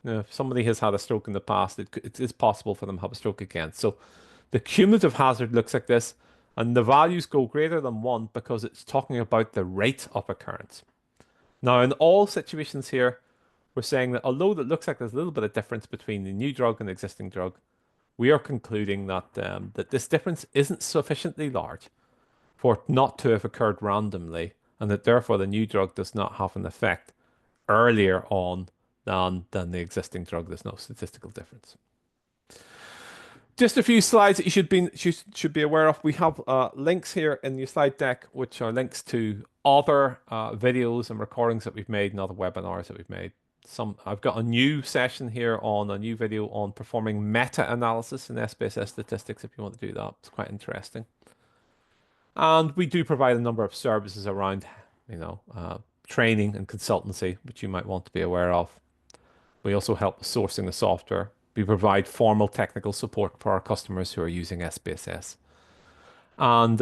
A: If somebody has had a stroke in the past, it is possible for them to have a stroke again. So the cumulative hazard looks like this, and the values go greater than 1 because it's talking about the rate of occurrence. Now, in all situations here, we're saying that although it looks like there's a little bit of difference between the new drug and the existing drug, we are concluding that that this difference isn't sufficiently large for it not to have occurred randomly, and that therefore the new drug does not have an effect earlier on than the existing drug. There's no statistical difference. Just a few slides that you should be aware of. We have links here in your slide deck, which are links to other videos and recordings that we've made and other webinars that we've made. I've got a new session here on a new video on performing meta-analysis in SPSS statistics if you want to do that. It's quite interesting. And we do provide a number of services around, training and consultancy, which you might want to be aware of. We also help with sourcing the software. We provide formal technical support for our customers who are using SPSS. And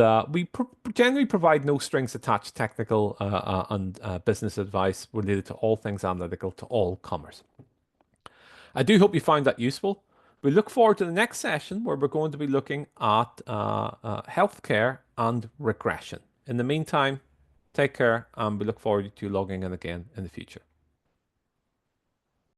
A: generally provide no strings attached technical and business advice related to all things analytical to all commerce. I do hope you found that useful. We look forward to the next session where we're going to be looking at healthcare and regression. In the meantime, take care and we look forward to logging in again in the future.